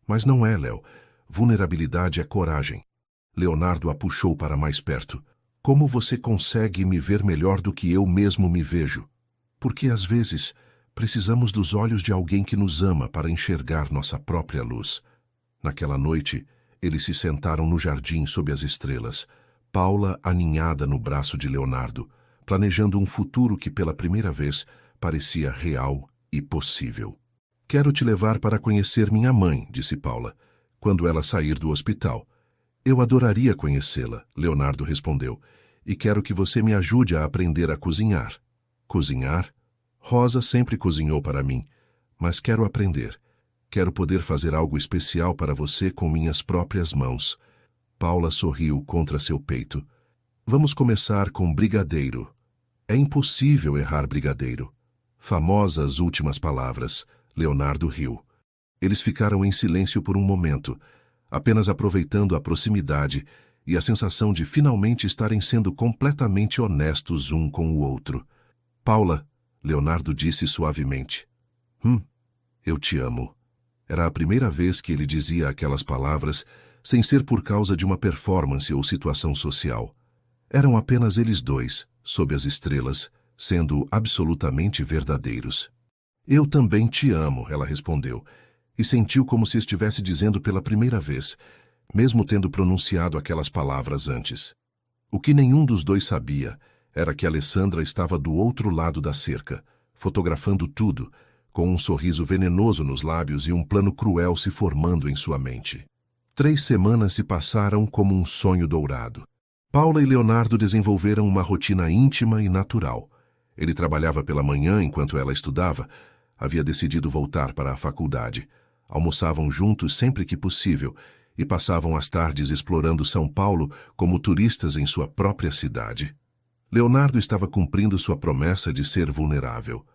Mas não é, Léo. Vulnerabilidade é coragem. Leonardo a puxou para mais perto. Como você consegue me ver melhor do que eu mesmo me vejo? Porque, às vezes, precisamos dos olhos de alguém que nos ama para enxergar nossa própria luz. Naquela noite, eles se sentaram no jardim sob as estrelas, Paula aninhada no braço de Leonardo, planejando um futuro que pela primeira vez parecia real e possível. Quero te levar para conhecer minha mãe, disse Paula, quando ela sair do hospital. Eu adoraria conhecê-la, Leonardo respondeu, e quero que você me ajude a aprender a cozinhar. Cozinhar? Rosa sempre cozinhou para mim, mas quero aprender. Quero poder fazer algo especial para você com minhas próprias mãos. Paula sorriu contra seu peito. Vamos começar com brigadeiro. É impossível errar brigadeiro. Famosas últimas palavras. Leonardo riu. Eles ficaram em silêncio por um momento, apenas aproveitando a proximidade e a sensação de finalmente estarem sendo completamente honestos um com o outro. Paula, Leonardo disse suavemente. Eu te amo. Era a primeira vez que ele dizia aquelas palavras sem ser por causa de uma performance ou situação social. Eram apenas eles dois, sob as estrelas, sendo absolutamente verdadeiros. Eu também te amo, ela respondeu, e sentiu como se estivesse dizendo pela primeira vez, mesmo tendo pronunciado aquelas palavras antes. O que nenhum dos dois sabia era que Alessandra estava do outro lado da cerca, fotografando tudo, com um sorriso venenoso nos lábios e um plano cruel se formando em sua mente. 3 semanas se passaram como um sonho dourado. Paula e Leonardo desenvolveram uma rotina íntima e natural. Ele trabalhava pela manhã enquanto ela estudava. Havia decidido voltar para a faculdade. Almoçavam juntos sempre que possível e passavam as tardes explorando São Paulo como turistas em sua própria cidade. Leonardo estava cumprindo sua promessa de ser vulnerável.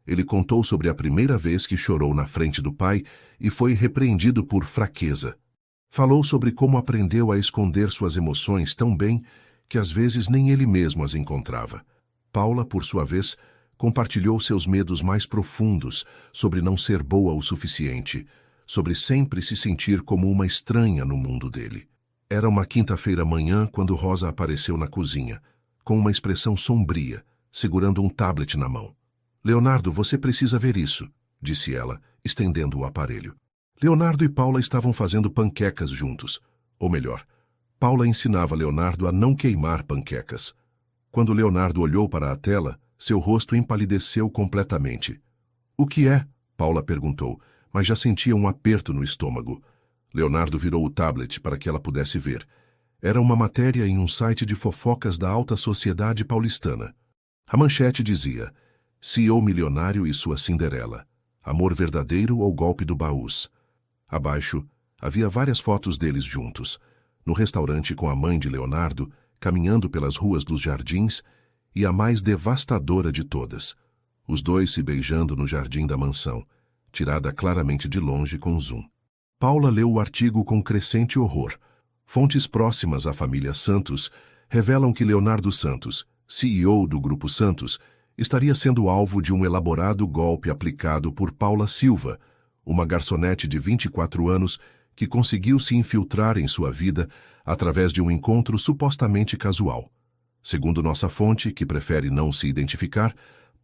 Ele contou sobre a primeira vez que chorou na frente do pai e foi repreendido por fraqueza. Falou sobre como aprendeu a esconder suas emoções tão bem que às vezes nem ele mesmo as encontrava. Paula, por sua vez, compartilhou seus medos mais profundos sobre não ser boa o suficiente, sobre sempre se sentir como uma estranha no mundo dele. Era uma quinta-feira manhã quando Rosa apareceu na cozinha, com uma expressão sombria, segurando um tablet na mão. Leonardo, você precisa ver isso, disse ela, estendendo o aparelho. Leonardo e Paula estavam fazendo panquecas juntos. Ou melhor, Paula ensinava Leonardo a não queimar panquecas. Quando Leonardo olhou para a tela, seu rosto empalideceu completamente. O que é? Paula perguntou, mas já sentia um aperto no estômago. Leonardo virou o tablet para que ela pudesse ver. Era uma matéria em um site de fofocas da alta sociedade paulistana. A manchete dizia: CEO milionário e sua Cinderela. Amor verdadeiro ou golpe do Baús? Abaixo, havia várias fotos deles juntos, no restaurante com a mãe de Leonardo, caminhando pelas ruas dos jardins, e a mais devastadora de todas, os dois se beijando no jardim da mansão, tirada claramente de longe com zoom. Paula leu o artigo com crescente horror. Fontes próximas à família Santos revelam que Leonardo Santos, CEO do Grupo Santos, estaria sendo alvo de um elaborado golpe aplicado por Paula Silva, uma garçonete de 24 anos que conseguiu se infiltrar em sua vida através de um encontro supostamente casual. Segundo nossa fonte, que prefere não se identificar,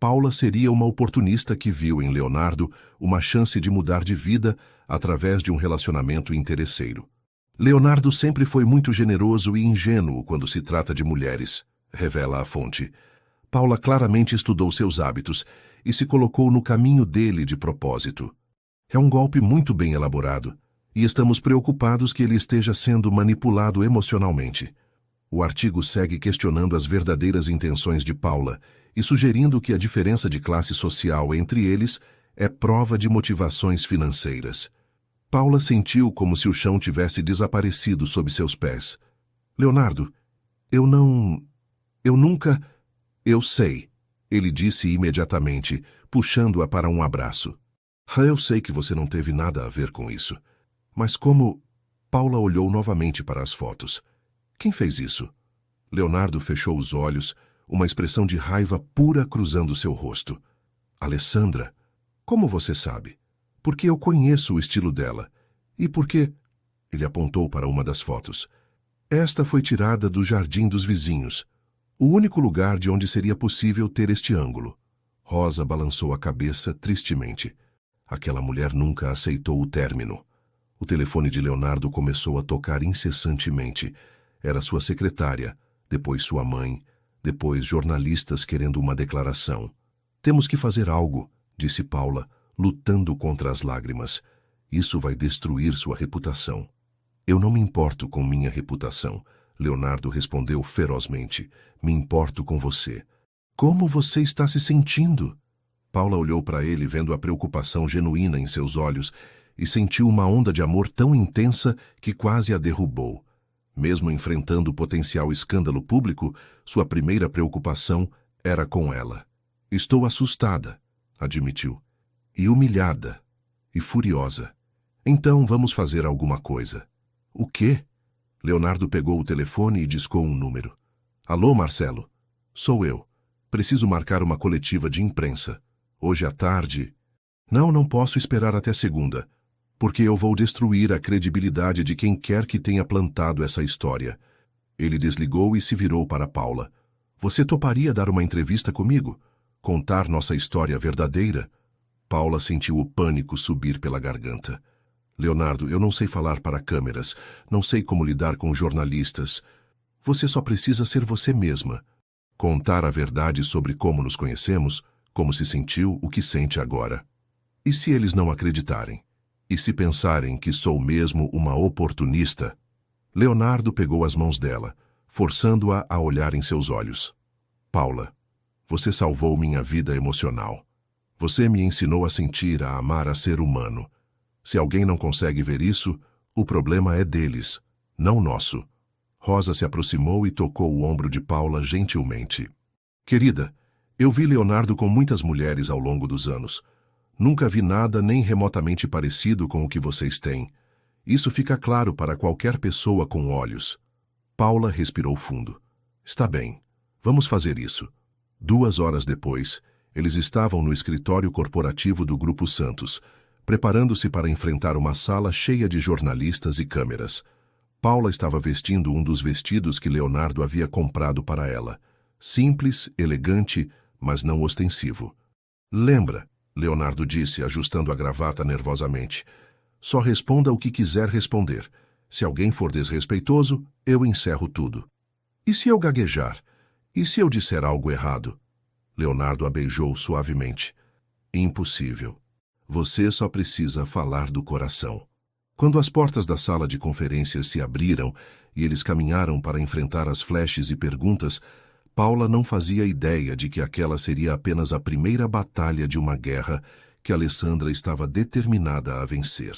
Paula seria uma oportunista que viu em Leonardo uma chance de mudar de vida através de um relacionamento interesseiro. Leonardo sempre foi muito generoso e ingênuo quando se trata de mulheres, revela a fonte. Paula claramente estudou seus hábitos e se colocou no caminho dele de propósito. É um golpe muito bem elaborado, e estamos preocupados que ele esteja sendo manipulado emocionalmente. O artigo segue questionando as verdadeiras intenções de Paula e sugerindo que a diferença de classe social entre eles é prova de motivações financeiras. Paula sentiu como se o chão tivesse desaparecido sob seus pés. Leonardo, eu nunca... Eu sei, ele disse imediatamente, puxando-a para um abraço. Eu sei que você não teve nada a ver com isso. Mas como... Paula olhou novamente para as fotos. Quem fez isso? Leonardo fechou os olhos, uma expressão de raiva pura cruzando seu rosto. Alessandra, como você sabe? Porque eu conheço o estilo dela. E porque... Ele apontou para uma das fotos. Esta foi tirada do jardim dos vizinhos. O único lugar de onde seria possível ter este ângulo. Rosa balançou a cabeça tristemente. Aquela mulher nunca aceitou o término. O telefone de Leonardo começou a tocar incessantemente. Era sua secretária, depois sua mãe, depois jornalistas querendo uma declaração. Temos que fazer algo, disse Paula, lutando contra as lágrimas. Isso vai destruir sua reputação. Eu não me importo com minha reputação, Leonardo respondeu ferozmente. Me importo com você. Como você está se sentindo? Paula olhou para ele vendo a preocupação genuína em seus olhos e sentiu uma onda de amor tão intensa que quase a derrubou. Mesmo enfrentando o potencial escândalo público, sua primeira preocupação era com ela. Estou assustada, admitiu, e humilhada, e furiosa. Então vamos fazer alguma coisa. O quê? Leonardo pegou o telefone e discou um número. Alô, Marcelo? Sou eu. Preciso marcar uma coletiva de imprensa. Hoje à tarde... Não posso esperar até segunda, porque eu vou destruir a credibilidade de quem quer que tenha plantado essa história. Ele desligou e se virou para Paula. Você toparia dar uma entrevista comigo? contar nossa história verdadeira? Paula sentiu o pânico subir pela garganta. Leonardo, eu não sei falar para câmeras, não sei como lidar com jornalistas. Você só precisa ser você mesma. Contar a verdade sobre como nos conhecemos, como se sentiu, o que sente agora. E se eles não acreditarem? E se pensarem que sou mesmo uma oportunista? Leonardo pegou as mãos dela, forçando-a a olhar em seus olhos. Paula, você salvou minha vida emocional. Você me ensinou a sentir, a amar, a ser humano. Se alguém não consegue ver isso, o problema é deles, não nosso. Rosa se aproximou e tocou o ombro de Paula gentilmente. Querida, eu vi Leonardo com muitas mulheres ao longo dos anos. Nunca vi nada nem remotamente parecido com o que vocês têm. Isso fica claro para qualquer pessoa com olhos. Paula respirou fundo. Está bem, vamos fazer isso. 2 horas depois, eles estavam no escritório corporativo do Grupo Santos, preparando-se para enfrentar uma sala cheia de jornalistas e câmeras. Paula estava vestindo um dos vestidos que Leonardo havia comprado para ela. Simples, elegante, mas não ostensivo. Lembra, Leonardo disse, ajustando a gravata nervosamente. Só responda o que quiser responder. Se alguém for desrespeitoso, eu encerro tudo. E se eu gaguejar? E se eu disser algo errado? Leonardo a beijou suavemente. Impossível. Você só precisa falar do coração. Quando as portas da sala de conferências se abriram e eles caminharam para enfrentar as flashes e perguntas, Paula não fazia ideia de que aquela seria apenas a primeira batalha de uma guerra que Alessandra estava determinada a vencer.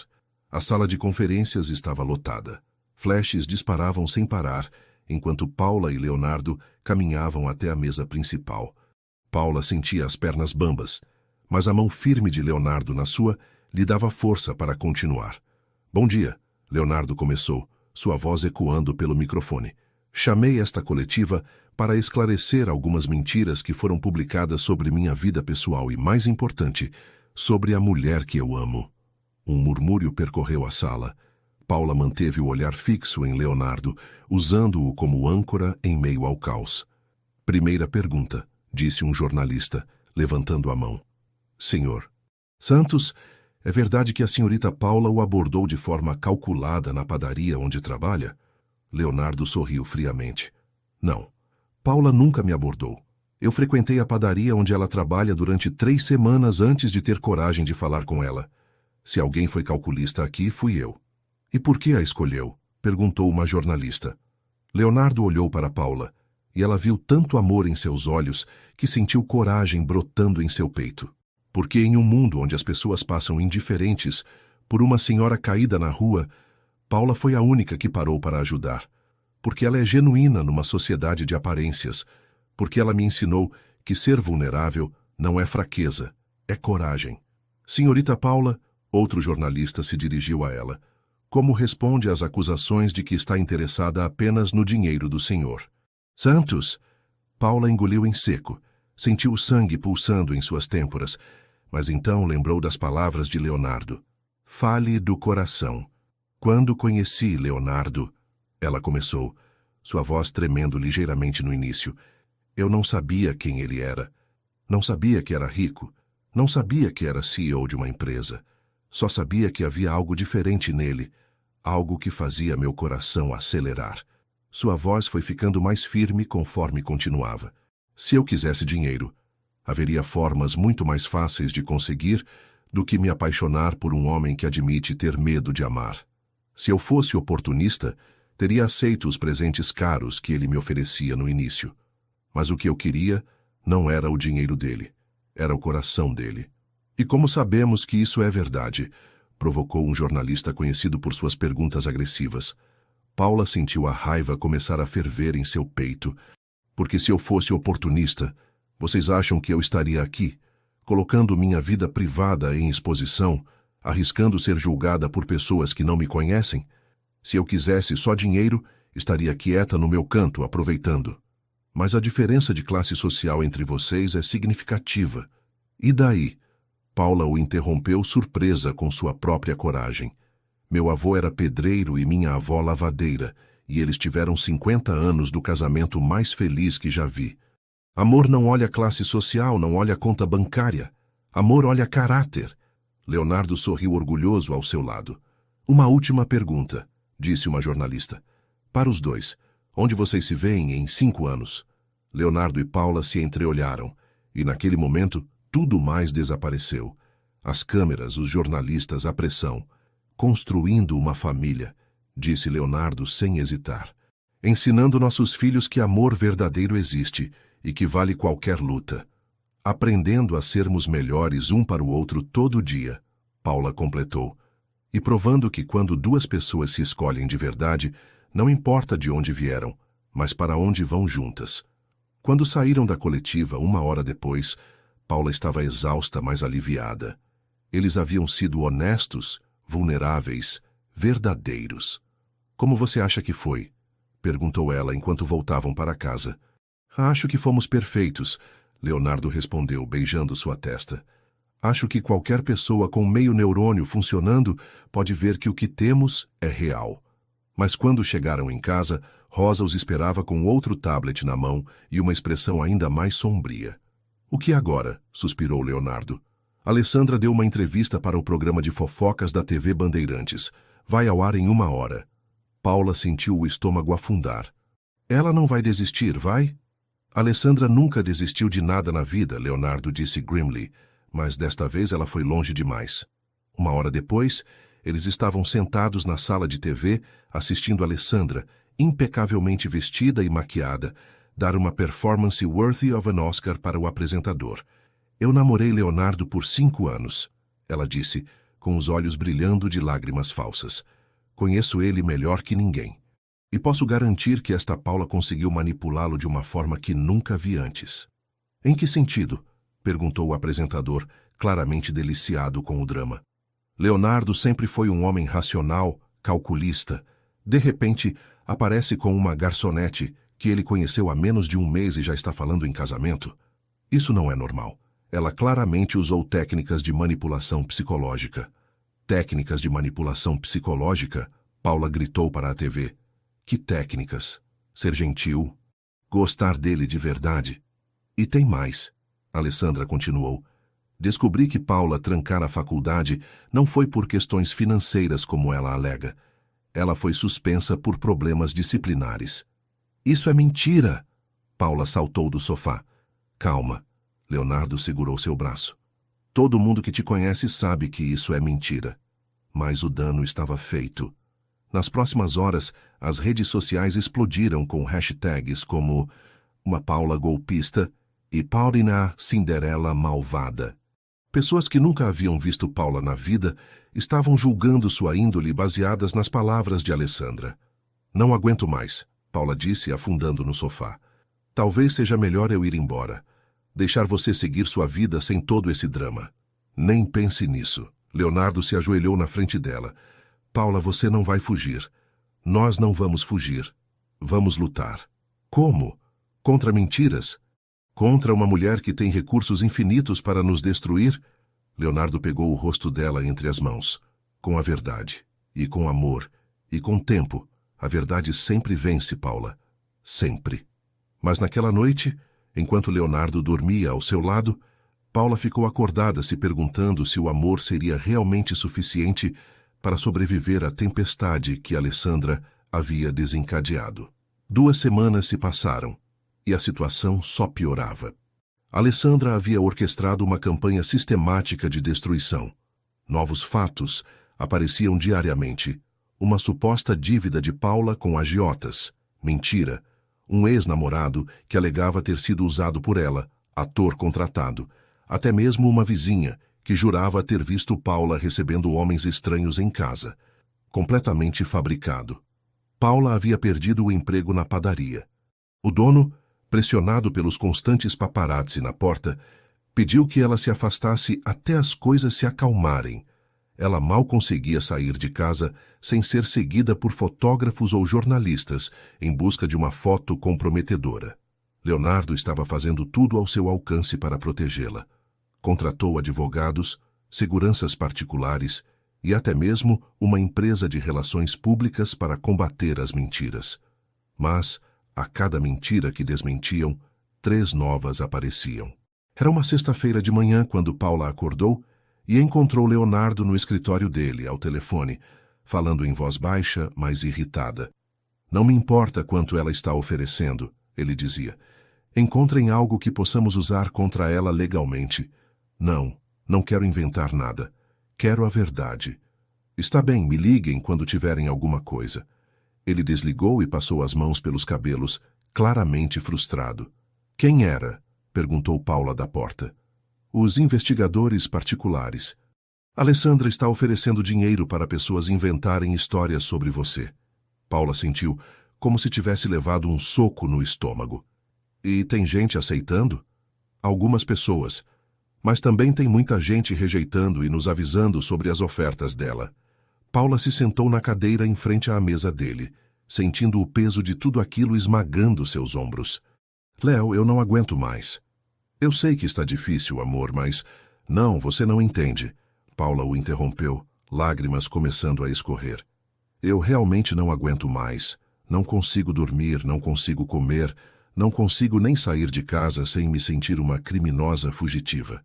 A sala de conferências estava lotada. Flashes disparavam sem parar, enquanto Paula e Leonardo caminhavam até a mesa principal. Paula sentia as pernas bambas, mas a mão firme de Leonardo na sua lhe dava força para continuar. Bom dia, Leonardo começou, sua voz ecoando pelo microfone. Chamei esta coletiva para esclarecer algumas mentiras que foram publicadas sobre minha vida pessoal e, mais importante, sobre a mulher que eu amo. Um murmúrio percorreu a sala. Paula manteve o olhar fixo em Leonardo, usando-o como âncora em meio ao caos. Primeira pergunta, disse um jornalista, levantando a mão. Senhor Santos, é verdade que a senhorita Paula o abordou de forma calculada na padaria onde trabalha? Leonardo sorriu friamente. Não, Paula nunca me abordou. Eu frequentei a padaria onde ela trabalha durante 3 semanas antes de ter coragem de falar com ela. Se alguém foi calculista aqui, fui eu. E por que a escolheu? Perguntou uma jornalista. Leonardo olhou para Paula, e ela viu tanto amor em seus olhos que sentiu coragem brotando em seu peito. Porque em um mundo onde as pessoas passam indiferentes por uma senhora caída na rua, Paula foi a única que parou para ajudar. Porque ela é genuína numa sociedade de aparências. Porque ela me ensinou que ser vulnerável não é fraqueza, é coragem. Senhorita Paula, outro jornalista se dirigiu a ela. Como responde às acusações de que está interessada apenas no dinheiro do senhor? Santos! Paula engoliu em seco. Sentiu o sangue pulsando em suas têmporas, mas então lembrou das palavras de Leonardo. Fale do coração. Quando conheci Leonardo, ela começou, sua voz tremendo ligeiramente no início. Eu não sabia quem ele era. Não sabia que era rico. Não sabia que era CEO de uma empresa. Só sabia que havia algo diferente nele, algo que fazia meu coração acelerar. Sua voz foi ficando mais firme conforme continuava. Se eu quisesse dinheiro, haveria formas muito mais fáceis de conseguir do que me apaixonar por um homem que admite ter medo de amar. Se eu fosse oportunista, teria aceito os presentes caros que ele me oferecia no início. Mas o que eu queria não era o dinheiro dele, era o coração dele. E como sabemos que isso é verdade? Provocou um jornalista conhecido por suas perguntas agressivas. Paula sentiu a raiva começar a ferver em seu peito. Porque se eu fosse oportunista, vocês acham que eu estaria aqui, colocando minha vida privada em exposição, arriscando ser julgada por pessoas que não me conhecem? Se eu quisesse só dinheiro, estaria quieta no meu canto, aproveitando. Mas a diferença de classe social entre vocês é significativa. E daí? Paula o interrompeu surpresa com sua própria coragem. Meu avô era pedreiro e minha avó lavadeira, e eles tiveram 50 anos do casamento mais feliz que já vi. Amor não olha classe social, não olha conta bancária. Amor olha caráter. Leonardo sorriu orgulhoso ao seu lado. Uma última pergunta, disse uma jornalista. Para os dois, onde vocês se veem em 5 anos? Leonardo e Paula se entreolharam, e naquele momento tudo mais desapareceu. As câmeras, os jornalistas, a pressão. Construindo uma família, disse Leonardo sem hesitar. Ensinando nossos filhos que amor verdadeiro existe e que vale qualquer luta. Aprendendo a sermos melhores um para o outro todo dia, Paula completou. E provando que quando 2 pessoas se escolhem de verdade, não importa de onde vieram, mas para onde vão juntas. Quando saíram da coletiva 1 hora depois, Paula estava exausta, mas aliviada. Eles haviam sido honestos, vulneráveis, verdadeiros. Como você acha que foi? Perguntou ela enquanto voltavam para casa. Acho que fomos perfeitos, Leonardo respondeu, beijando sua testa. Acho que qualquer pessoa com meio neurônio funcionando pode ver que o que temos é real. Mas quando chegaram em casa, Rosa os esperava com outro tablet na mão e uma expressão ainda mais sombria. O que agora? Suspirou Leonardo. Alessandra deu uma entrevista para o programa de fofocas da TV Bandeirantes. Vai ao ar em 1 hora. Paula sentiu o estômago afundar. Ela não vai desistir, vai? Alessandra nunca desistiu de nada na vida, Leonardo disse grimly, mas desta vez ela foi longe demais. 1 hora depois, eles estavam sentados na sala de TV, assistindo Alessandra, impecavelmente vestida e maquiada, dar uma performance worthy of an Oscar para o apresentador. Eu namorei Leonardo por 5 anos, ela disse, com os olhos brilhando de lágrimas falsas. Conheço ele melhor que ninguém. E posso garantir que esta Paula conseguiu manipulá-lo de uma forma que nunca vi antes. Em que sentido? Perguntou o apresentador, claramente deliciado com o drama. Leonardo sempre foi um homem racional, calculista. De repente, aparece com uma garçonete que ele conheceu há menos de 1 mês e já está falando em casamento. Isso não é normal. Ela claramente usou técnicas de manipulação psicológica. Técnicas de manipulação psicológica? Paula gritou para a TV. Que técnicas? Ser gentil? Gostar dele de verdade? E tem mais. Alessandra continuou. Descobri que Paula trancar a faculdade não foi por questões financeiras como ela alega. Ela foi suspensa por problemas disciplinares. Isso é mentira! Paula saltou do sofá. Calma. Leonardo segurou seu braço. Todo mundo que te conhece sabe que isso é mentira. Mas o dano estava feito. Nas próximas horas, as redes sociais explodiram com hashtags como uma Paula golpista e Paulina Cinderela malvada. Pessoas que nunca haviam visto Paula na vida estavam julgando sua índole baseadas nas palavras de Alessandra. Não aguento mais, Paula disse, afundando no sofá. Talvez seja melhor eu ir embora. Deixar você seguir sua vida sem todo esse drama. Nem pense nisso. Leonardo se ajoelhou na frente dela. Paula, você não vai fugir. Nós não vamos fugir. Vamos lutar. Como? Contra mentiras? Contra uma mulher que tem recursos infinitos para nos destruir? Leonardo pegou o rosto dela entre as mãos. Com a verdade. E com amor. E com tempo. A verdade sempre vence, Paula. Sempre. Mas naquela noite, enquanto Leonardo dormia ao seu lado, Paula ficou acordada se perguntando se o amor seria realmente suficiente para sobreviver à tempestade que Alessandra havia desencadeado. 2 semanas se passaram, e a situação só piorava. Alessandra havia orquestrado uma campanha sistemática de destruição. Novos fatos apareciam diariamente. Uma suposta dívida de Paula com agiotas. Mentira. Um ex-namorado que alegava ter sido usado por ela, ator contratado. Até mesmo uma vizinha que jurava ter visto Paula recebendo homens estranhos em casa. Completamente fabricado. Paula havia perdido o emprego na padaria. O dono, pressionado pelos constantes paparazzi na porta, pediu que ela se afastasse até as coisas se acalmarem. Ela mal conseguia sair de casa sem ser seguida por fotógrafos ou jornalistas em busca de uma foto comprometedora. Leonardo estava fazendo tudo ao seu alcance para protegê-la. Contratou advogados, seguranças particulares e até mesmo uma empresa de relações públicas para combater as mentiras. Mas, a cada mentira que desmentiam, 3 novas apareciam. Era uma sexta-feira de manhã quando Paula acordou e encontrou Leonardo no escritório dele, ao telefone, falando em voz baixa, mas irritada. Não me importa quanto ela está oferecendo, ele dizia. Encontrem algo que possamos usar contra ela legalmente. Não quero inventar nada. Quero a verdade. Está bem, me liguem quando tiverem alguma coisa. Ele desligou e passou as mãos pelos cabelos, claramente frustrado. Quem era? Perguntou Paula da porta. Os investigadores particulares. Alessandra está oferecendo dinheiro para pessoas inventarem histórias sobre você. Paula sentiu como se tivesse levado um soco no estômago. E tem gente aceitando? Algumas pessoas. Mas também tem muita gente rejeitando e nos avisando sobre as ofertas dela. Paula se sentou na cadeira em frente à mesa dele, sentindo o peso de tudo aquilo esmagando seus ombros. Léo, eu não aguento mais. Eu sei que está difícil, amor, mas... Não, você não entende. Paula o interrompeu, lágrimas começando a escorrer. Eu realmente não aguento mais. Não consigo dormir, não consigo comer, não consigo nem sair de casa sem me sentir uma criminosa fugitiva.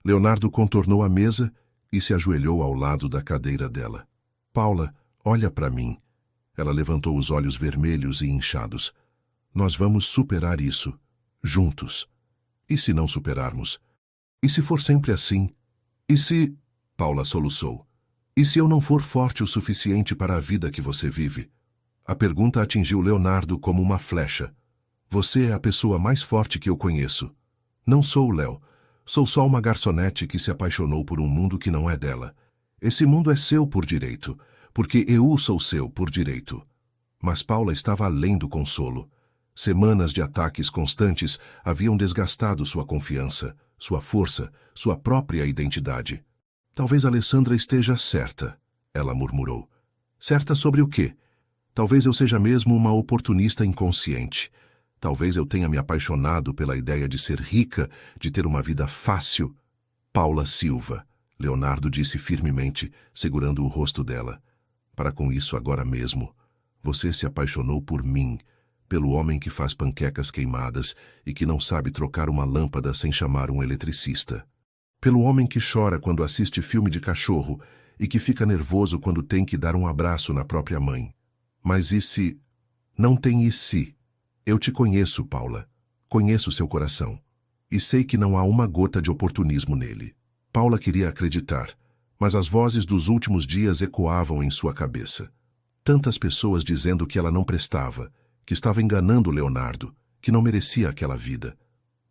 Leonardo contornou a mesa e se ajoelhou ao lado da cadeira dela. Paula, olha para mim. Ela levantou os olhos vermelhos e inchados. Nós vamos superar isso, juntos. E se não superarmos? E se for sempre assim? E se... Paula soluçou. E se eu não for forte o suficiente para a vida que você vive? A pergunta atingiu Leonardo como uma flecha. Você é a pessoa mais forte que eu conheço. Não sou, Léo. Sou só uma garçonete que se apaixonou por um mundo que não é dela. Esse mundo é seu por direito, porque eu sou seu por direito. Mas Paula estava além do consolo. Semanas de ataques constantes haviam desgastado sua confiança, sua força, sua própria identidade. Talvez Alessandra esteja certa, ela murmurou. Certa sobre o quê? Talvez eu seja mesmo uma oportunista inconsciente. Talvez eu tenha me apaixonado pela ideia de ser rica, de ter uma vida fácil. Paula Silva, Leonardo disse firmemente, segurando o rosto dela. Para com isso agora mesmo. Você se apaixonou por mim, pelo homem que faz panquecas queimadas e que não sabe trocar uma lâmpada sem chamar um eletricista. Pelo homem que chora quando assiste filme de cachorro e que fica nervoso quando tem que dar um abraço na própria mãe. Mas e se... Não tem e se. Eu te conheço, Paula. Conheço seu coração. E sei que não há uma gota de oportunismo nele. Paula queria acreditar, mas as vozes dos últimos dias ecoavam em sua cabeça. Tantas pessoas dizendo que ela não prestava, que estava enganando Leonardo, que não merecia aquela vida.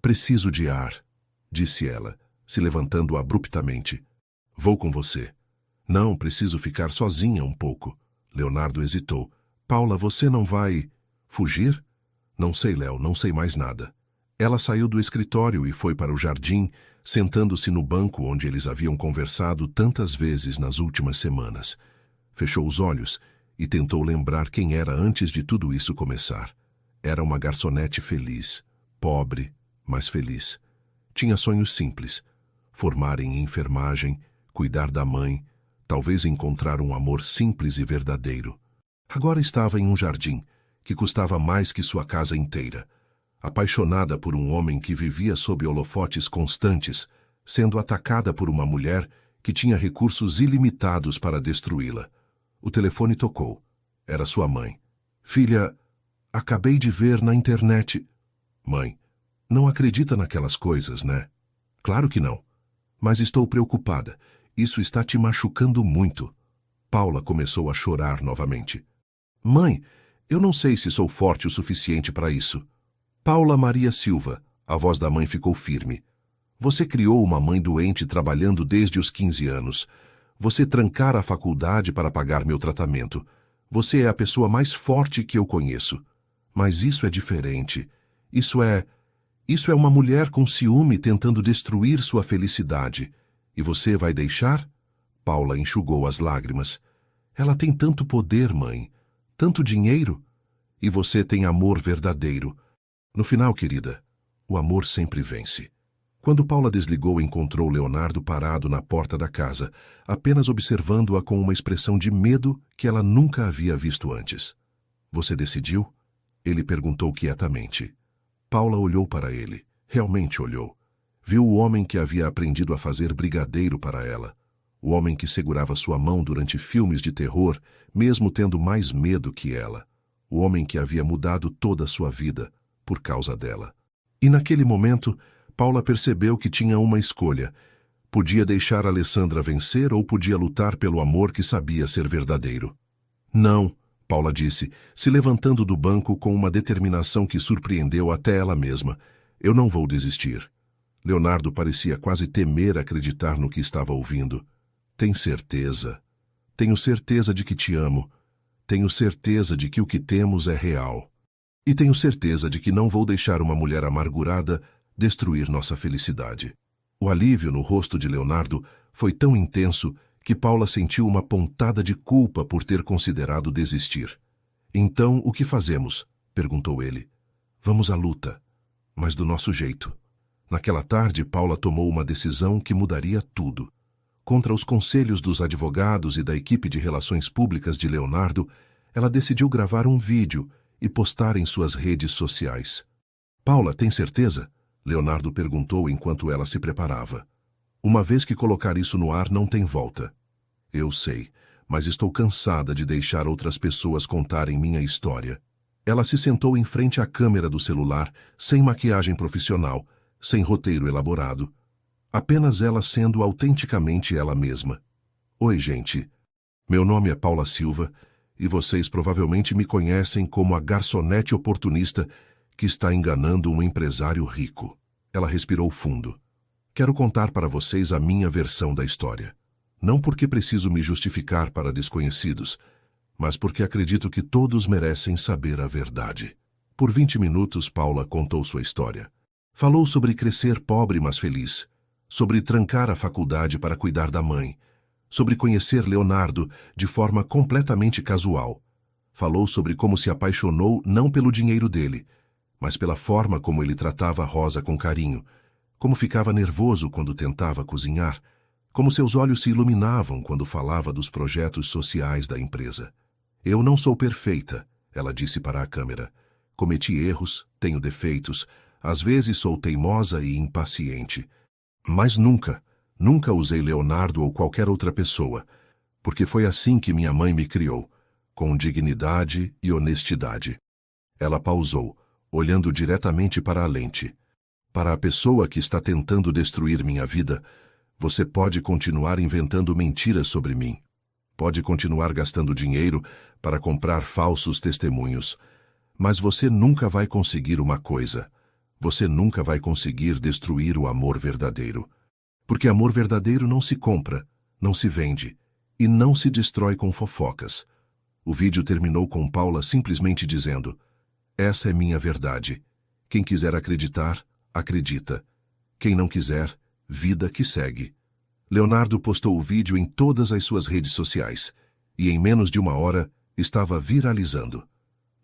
Preciso de ar, disse ela, se levantando abruptamente. Vou com você. Não, preciso ficar sozinha um pouco. Leonardo hesitou. Paula, você não vai... fugir? Não sei, Léo, não sei mais nada. Ela saiu do escritório e foi para o jardim, sentando-se no banco onde eles haviam conversado tantas vezes nas últimas semanas. Fechou os olhos e tentou lembrar quem era antes de tudo isso começar. Era uma garçonete feliz, pobre, mas feliz. Tinha sonhos simples. Formar em enfermagem, cuidar da mãe, talvez encontrar um amor simples e verdadeiro. Agora estava em um jardim, que custava mais que sua casa inteira. Apaixonada por um homem que vivia sob holofotes constantes, sendo atacada por uma mulher que tinha recursos ilimitados para destruí-la. O telefone tocou. Era sua mãe. Filha, acabei de ver na internet... Mãe, não acredita naquelas coisas, né? Claro que não. Mas estou preocupada. Isso está te machucando muito. Paula começou a chorar novamente. Mãe, eu não sei se sou forte o suficiente para isso. Paula Maria Silva, a voz da mãe ficou firme. Você criou uma mãe doente trabalhando desde os 15 anos. Você trancar a faculdade para pagar meu tratamento. Você é a pessoa mais forte que eu conheço. Mas isso é diferente. Isso é uma mulher com ciúme tentando destruir sua felicidade. E você vai deixar? Paula enxugou as lágrimas. Ela tem tanto poder, mãe. Tanto dinheiro. E você tem amor verdadeiro. No final, querida, o amor sempre vence. Quando Paula desligou, encontrou Leonardo parado na porta da casa, apenas observando-a com uma expressão de medo que ela nunca havia visto antes. Você decidiu? Ele perguntou quietamente. Paula olhou para ele. Realmente olhou. Viu o homem que havia aprendido a fazer brigadeiro para ela. O homem que segurava sua mão durante filmes de terror, mesmo tendo mais medo que ela. O homem que havia mudado toda a sua vida por causa dela. E naquele momento, Paula percebeu que tinha uma escolha. Podia deixar Alessandra vencer ou podia lutar pelo amor que sabia ser verdadeiro. Não, Paula disse, se levantando do banco com uma determinação que surpreendeu até ela mesma. Eu não vou desistir. Leonardo parecia quase temer acreditar no que estava ouvindo. Tem certeza? Tenho certeza de que te amo. Tenho certeza de que o que temos é real. E tenho certeza de que não vou deixar uma mulher amargurada destruir nossa felicidade. O alívio no rosto de Leonardo foi tão intenso que Paula sentiu uma pontada de culpa por ter considerado desistir. Então, o que fazemos? Perguntou ele. Vamos à luta, mas do nosso jeito. Naquela tarde, Paula tomou uma decisão que mudaria tudo. Contra os conselhos dos advogados e da equipe de relações públicas de Leonardo, ela decidiu gravar um vídeo e postar em suas redes sociais. Paula, tem certeza? Leonardo perguntou enquanto ela se preparava. Uma vez que colocar isso no ar, não tem volta. Eu sei, mas estou cansada de deixar outras pessoas contarem minha história. Ela se sentou em frente à câmera do celular, sem maquiagem profissional, sem roteiro elaborado. Apenas ela sendo autenticamente ela mesma. Oi, gente. Meu nome é Paula Silva e vocês provavelmente me conhecem como a garçonete oportunista que está enganando um empresário rico. Ela respirou fundo. Quero contar para vocês a minha versão da história. Não porque preciso me justificar para desconhecidos, mas porque acredito que todos merecem saber a verdade. Por 20 minutos, Paula contou sua história. Falou sobre crescer pobre mas feliz, sobre trancar a faculdade para cuidar da mãe, sobre conhecer Leonardo de forma completamente casual. Falou sobre como se apaixonou não pelo dinheiro dele, mas pela forma como ele tratava Rosa com carinho, como ficava nervoso quando tentava cozinhar, como seus olhos se iluminavam quando falava dos projetos sociais da empresa. Eu não sou perfeita, ela disse para a câmera. Cometi erros, tenho defeitos, às vezes sou teimosa e impaciente. Mas nunca usei Leonardo ou qualquer outra pessoa, porque foi assim que minha mãe me criou, com dignidade e honestidade. Ela pausou, olhando diretamente para a lente. Para a pessoa que está tentando destruir minha vida, você pode continuar inventando mentiras sobre mim. Pode continuar gastando dinheiro para comprar falsos testemunhos. Mas você nunca vai conseguir uma coisa. Você nunca vai conseguir destruir o amor verdadeiro. Porque amor verdadeiro não se compra, não se vende e não se destrói com fofocas. O vídeo terminou com Paula simplesmente dizendo: essa é minha verdade. Quem quiser acreditar, acredita. Quem não quiser, vida que segue. Leonardo postou o vídeo em todas as suas redes sociais e em menos de uma hora estava viralizando.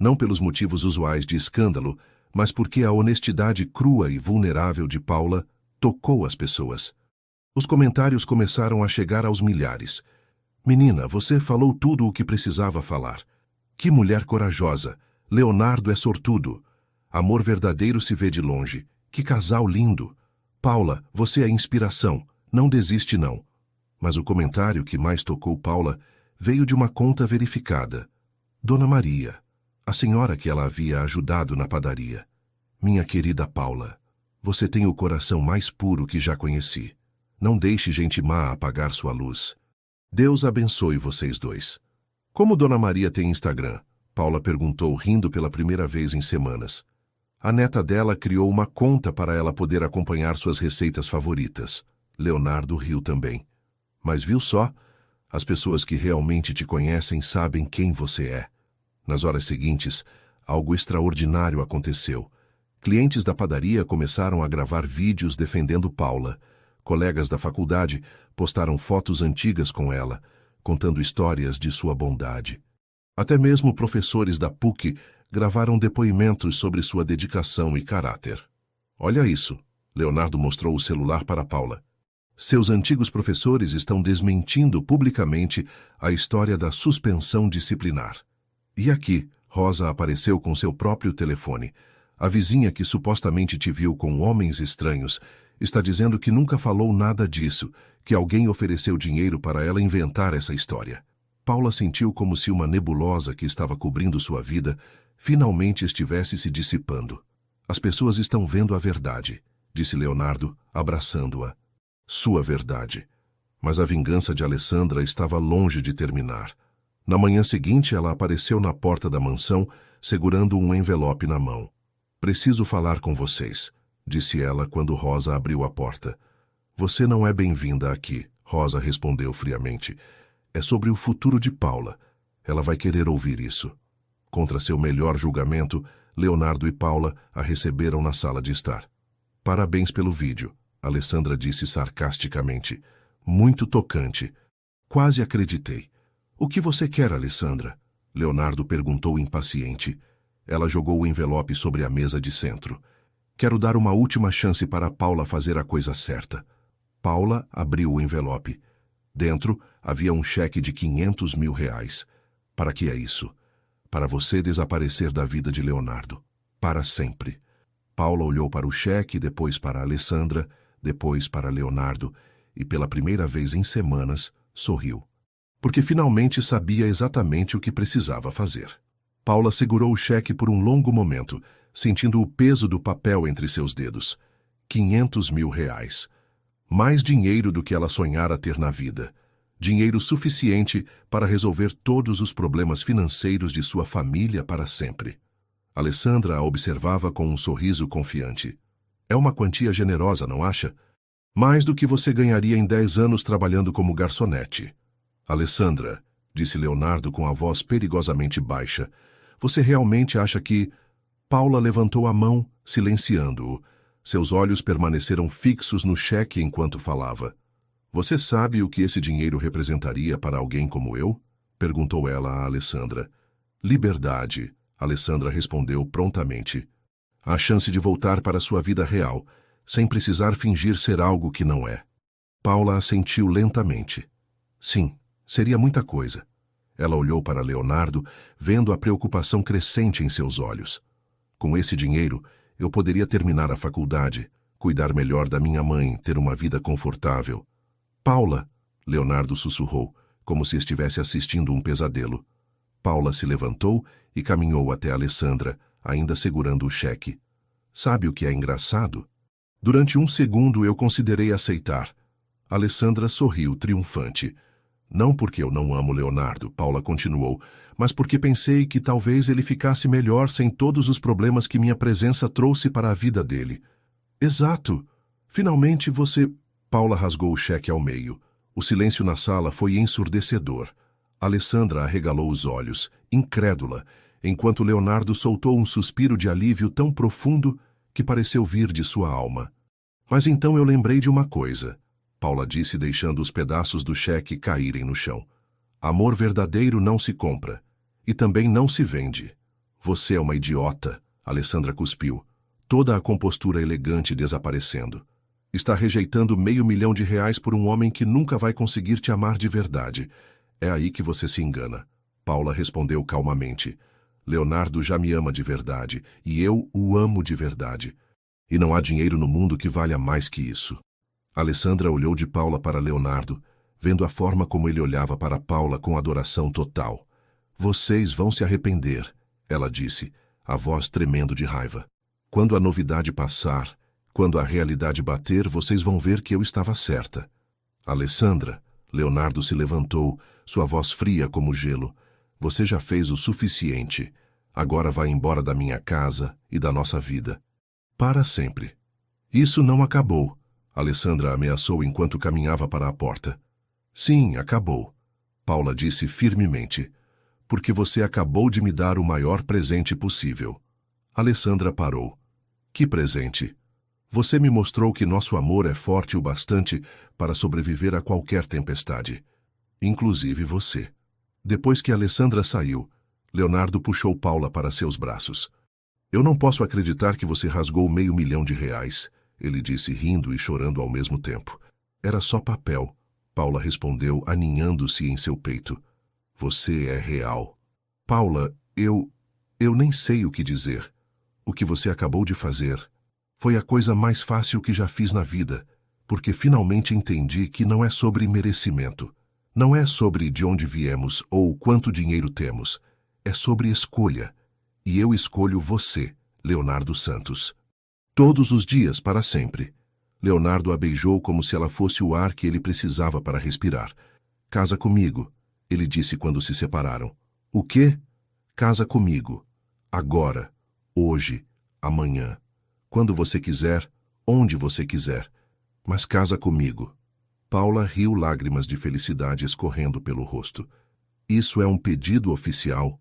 Não pelos motivos usuais de escândalo, mas porque a honestidade crua e vulnerável de Paula tocou as pessoas. Os comentários começaram a chegar aos milhares. Menina, você falou tudo o que precisava falar. Que mulher corajosa. Leonardo é sortudo. Amor verdadeiro se vê de longe. Que casal lindo. Paula, você é inspiração. Não desiste, não. Mas o comentário que mais tocou Paula veio de uma conta verificada. Dona Maria, a senhora que ela havia ajudado na padaria. Minha querida Paula, você tem o coração mais puro que já conheci. Não deixe gente má apagar sua luz. Deus abençoe vocês dois. Como Dona Maria tem Instagram? Paula perguntou, rindo pela primeira vez em semanas. A neta dela criou uma conta para ela poder acompanhar suas receitas favoritas. Leonardo riu também. Mas viu só? As pessoas que realmente te conhecem sabem quem você é. Nas horas seguintes, algo extraordinário aconteceu. Clientes da padaria começaram a gravar vídeos defendendo Paula. Colegas da faculdade postaram fotos antigas com ela, contando histórias de sua bondade. Até mesmo professores da PUC gravaram depoimentos sobre sua dedicação e caráter. Olha isso. Leonardo mostrou o celular para Paula. Seus antigos professores estão desmentindo publicamente a história da suspensão disciplinar. E aqui, Rosa apareceu com seu próprio telefone. A vizinha que supostamente te viu com homens estranhos está dizendo que nunca falou nada disso, que alguém ofereceu dinheiro para ela inventar essa história. Paula sentiu como se uma nebulosa que estava cobrindo sua vida finalmente estivesse se dissipando. As pessoas estão vendo a verdade, disse Leonardo, abraçando-a. Sua verdade. Mas a vingança de Alessandra estava longe de terminar. Na manhã seguinte, ela apareceu na porta da mansão, segurando um envelope na mão. Preciso falar com vocês, disse ela quando Rosa abriu a porta. Você não é bem-vinda aqui, Rosa respondeu friamente. É sobre o futuro de Paula. Ela vai querer ouvir isso. Contra seu melhor julgamento, Leonardo e Paula a receberam na sala de estar. Parabéns pelo vídeo, Alessandra disse sarcasticamente. Muito tocante. Quase acreditei. O que você quer, Alessandra? Leonardo perguntou impaciente. Ela jogou o envelope sobre a mesa de centro. Quero dar uma última chance para Paula fazer a coisa certa. Paula abriu o envelope. Dentro havia um cheque de 500 mil reais. Para que é isso? Para você desaparecer da vida de Leonardo. Para sempre. Paula olhou para o cheque, depois para Alessandra, depois para Leonardo, e pela primeira vez em semanas, sorriu. Porque finalmente sabia exatamente o que precisava fazer. Paula segurou o cheque por um longo momento, sentindo o peso do papel entre seus dedos. 500 mil reais. Mais dinheiro do que ela sonhara ter na vida. Dinheiro suficiente para resolver todos os problemas financeiros de sua família para sempre. Alessandra a observava com um sorriso confiante. É uma quantia generosa, não acha? Mais do que você ganharia em 10 anos trabalhando como garçonete. Alessandra, disse Leonardo com a voz perigosamente baixa, você realmente acha que... Paula levantou a mão, silenciando-o. Seus olhos permaneceram fixos no cheque enquanto falava. Você sabe o que esse dinheiro representaria para alguém como eu? Perguntou ela a Alessandra. Liberdade, Alessandra respondeu prontamente. A chance de voltar para sua vida real, sem precisar fingir ser algo que não é. Paula assentiu lentamente. Sim, seria muita coisa. Ela olhou para Leonardo, vendo a preocupação crescente em seus olhos. Com esse dinheiro, eu poderia terminar a faculdade, cuidar melhor da minha mãe, ter uma vida confortável. Paula, Leonardo sussurrou, como se estivesse assistindo um pesadelo. Paula se levantou e caminhou até Alessandra, ainda segurando o cheque. Sabe o que é engraçado? Durante um segundo eu considerei aceitar. Alessandra sorriu triunfante. Não porque eu não amo Leonardo, Paula continuou, mas porque pensei que talvez ele ficasse melhor sem todos os problemas que minha presença trouxe para a vida dele. Exato. Finalmente você... Paula rasgou o cheque ao meio. O silêncio na sala foi ensurdecedor. Alessandra arregalou os olhos, incrédula, enquanto Leonardo soltou um suspiro de alívio tão profundo que pareceu vir de sua alma. Mas então eu lembrei de uma coisa, Paula disse deixando os pedaços do cheque caírem no chão. Amor verdadeiro não se compra. E também não se vende. Você é uma idiota, Alessandra cuspiu, toda a compostura elegante desaparecendo. Está rejeitando R$500 mil por um homem que nunca vai conseguir te amar de verdade. É aí que você se engana. Paula respondeu calmamente. Leonardo já me ama de verdade, e eu o amo de verdade. E não há dinheiro no mundo que valha mais que isso. Alessandra olhou de Paula para Leonardo, vendo a forma como ele olhava para Paula com adoração total. Vocês vão se arrepender, ela disse, a voz tremendo de raiva. Quando a novidade passar, quando a realidade bater, vocês vão ver que eu estava certa. Alessandra, Leonardo se levantou, sua voz fria como gelo. Você já fez o suficiente. Agora vai embora da minha casa e da nossa vida. Para sempre. Isso não acabou, Alessandra ameaçou enquanto caminhava para a porta. Sim, acabou, Paula disse firmemente. Porque você acabou de me dar o maior presente possível. Alessandra parou. Que presente? Você me mostrou que nosso amor é forte o bastante para sobreviver a qualquer tempestade. Inclusive você. Depois que Alessandra saiu, Leonardo puxou Paula para seus braços. Eu não posso acreditar que você rasgou R$500 mil, ele disse rindo e chorando ao mesmo tempo. Era só papel, Paula respondeu aninhando-se em seu peito. Você é real. Paula, eu nem sei o que dizer. O que você acabou de fazer foi a coisa mais fácil que já fiz na vida, porque finalmente entendi que não é sobre merecimento. Não é sobre de onde viemos ou quanto dinheiro temos. É sobre escolha. E eu escolho você, Leonardo Santos. Todos os dias, para sempre. Leonardo a beijou como se ela fosse o ar que ele precisava para respirar. Casa comigo, ele disse quando se separaram. O quê? Casa comigo. Agora. Hoje. Amanhã. Quando você quiser, onde você quiser. Mas casa comigo. Paula riu, lágrimas de felicidade escorrendo pelo rosto. Isso é um pedido oficial?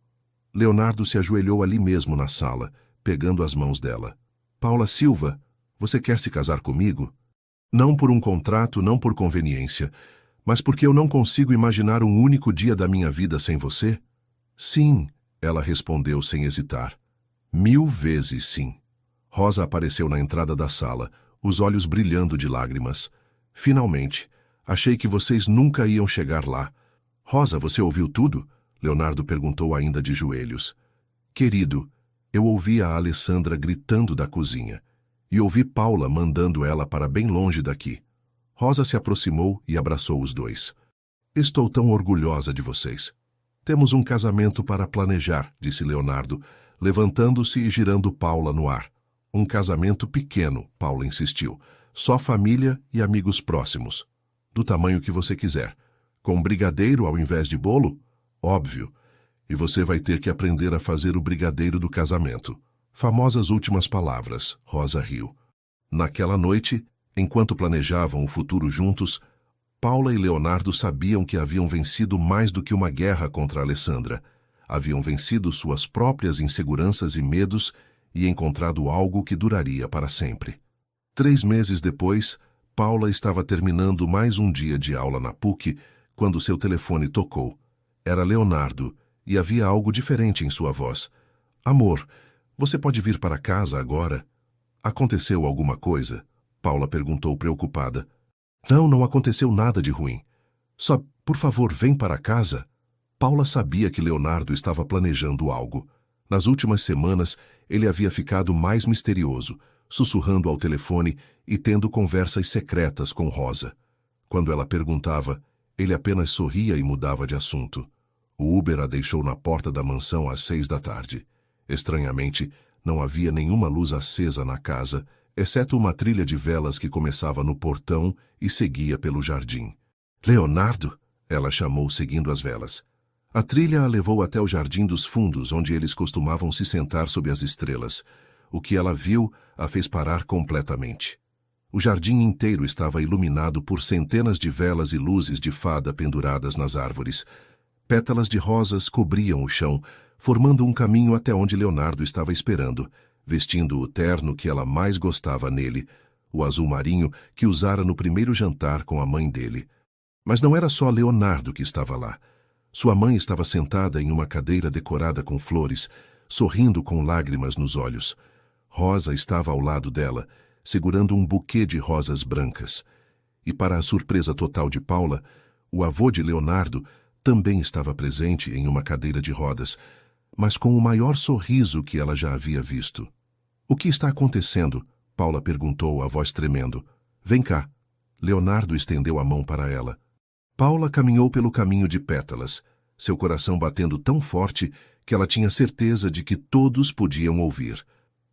Leonardo se ajoelhou ali mesmo na sala, pegando as mãos dela. Paula Silva, você quer se casar comigo? Não por um contrato, não por conveniência, mas porque eu não consigo imaginar um único dia da minha vida sem você? Sim, ela respondeu sem hesitar. 1000 vezes sim. Rosa apareceu na entrada da sala, os olhos brilhando de lágrimas. Finalmente, achei que vocês nunca iam chegar lá. Rosa, você ouviu tudo? Leonardo perguntou ainda de joelhos. Querido, eu ouvi a Alessandra gritando da cozinha e ouvi Paula mandando ela para bem longe daqui. Rosa se aproximou e abraçou os dois. Estou tão orgulhosa de vocês. Temos um casamento para planejar, disse Leonardo, levantando-se e girando Paula no ar. Um casamento pequeno, Paula insistiu. Só família e amigos próximos. Do tamanho que você quiser. Com brigadeiro ao invés de bolo? Óbvio. E você vai ter que aprender a fazer o brigadeiro do casamento. Famosas últimas palavras, Rosa riu. Naquela noite, enquanto planejavam o futuro juntos, Paula e Leonardo sabiam que haviam vencido mais do que uma guerra contra Alessandra. Haviam vencido suas próprias inseguranças e medos e encontrado algo que duraria para sempre. 3 meses depois, Paula estava terminando mais um dia de aula na PUC quando seu telefone tocou. Era Leonardo, e havia algo diferente em sua voz. Amor, você pode vir para casa agora? Aconteceu alguma coisa? Paula perguntou preocupada. Não aconteceu nada de ruim. Só, por favor, vem para casa. Paula sabia que Leonardo estava planejando algo. Nas últimas semanas, ele havia ficado mais misterioso, sussurrando ao telefone e tendo conversas secretas com Rosa. Quando ela perguntava, ele apenas sorria e mudava de assunto. O Uber a deixou na porta da mansão às 6 da tarde. Estranhamente, não havia nenhuma luz acesa na casa, exceto uma trilha de velas que começava no portão e seguia pelo jardim. Leonardo? Ela chamou seguindo as velas. A trilha a levou até o jardim dos fundos, onde eles costumavam se sentar sob as estrelas. O que ela viu a fez parar completamente. O jardim inteiro estava iluminado por centenas de velas e luzes de fada penduradas nas árvores. Pétalas de rosas cobriam o chão, formando um caminho até onde Leonardo estava esperando, vestindo o terno que ela mais gostava nele, o azul marinho que usara no primeiro jantar com a mãe dele. Mas não era só Leonardo que estava lá. Sua mãe estava sentada em uma cadeira decorada com flores, sorrindo com lágrimas nos olhos. Rosa estava ao lado dela, segurando um buquê de rosas brancas. E para a surpresa total de Paula, o avô de Leonardo também estava presente em uma cadeira de rodas, mas com o maior sorriso que ela já havia visto. O que está acontecendo? Paula perguntou, a voz tremendo. Vem cá. Leonardo estendeu a mão para ela. Paula caminhou pelo caminho de pétalas, seu coração batendo tão forte que ela tinha certeza de que todos podiam ouvir.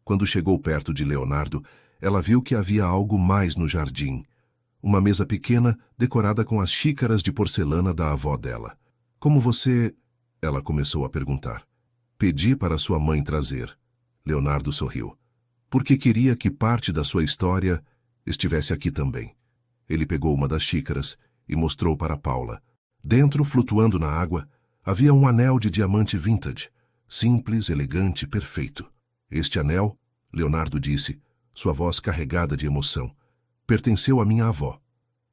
Quando chegou perto de Leonardo, ela viu que havia algo mais no jardim. Uma mesa pequena, decorada com as xícaras de porcelana da avó dela. Como você... Ela começou a perguntar. Pedi para sua mãe trazer. Leonardo sorriu. Porque queria que parte da sua história estivesse aqui também. Ele pegou uma das xícaras e mostrou para Paula. Dentro, flutuando na água, havia um anel de diamante vintage. Simples, elegante, perfeito. Este anel, Leonardo disse, sua voz carregada de emoção, pertenceu à minha avó.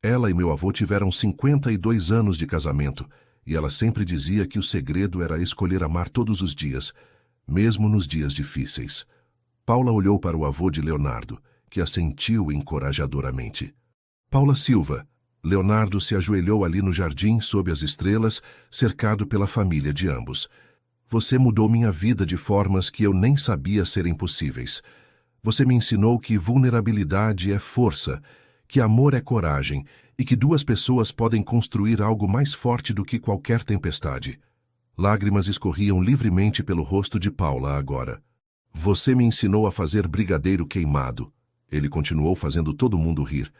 Ela e meu avô tiveram 52 anos de casamento, e ela sempre dizia que o segredo era escolher amar todos os dias, mesmo nos dias difíceis. Paula olhou para o avô de Leonardo, que assentiu encorajadoramente. Paula Silva. Leonardo se ajoelhou ali no jardim sob as estrelas, cercado pela família de ambos. Você mudou minha vida de formas que eu nem sabia serem possíveis. Você me ensinou que vulnerabilidade é força, que amor é coragem e que duas pessoas podem construir algo mais forte do que qualquer tempestade. Lágrimas escorriam livremente pelo rosto de Paula agora. Você me ensinou a fazer brigadeiro queimado. Ele continuou fazendo todo mundo rir.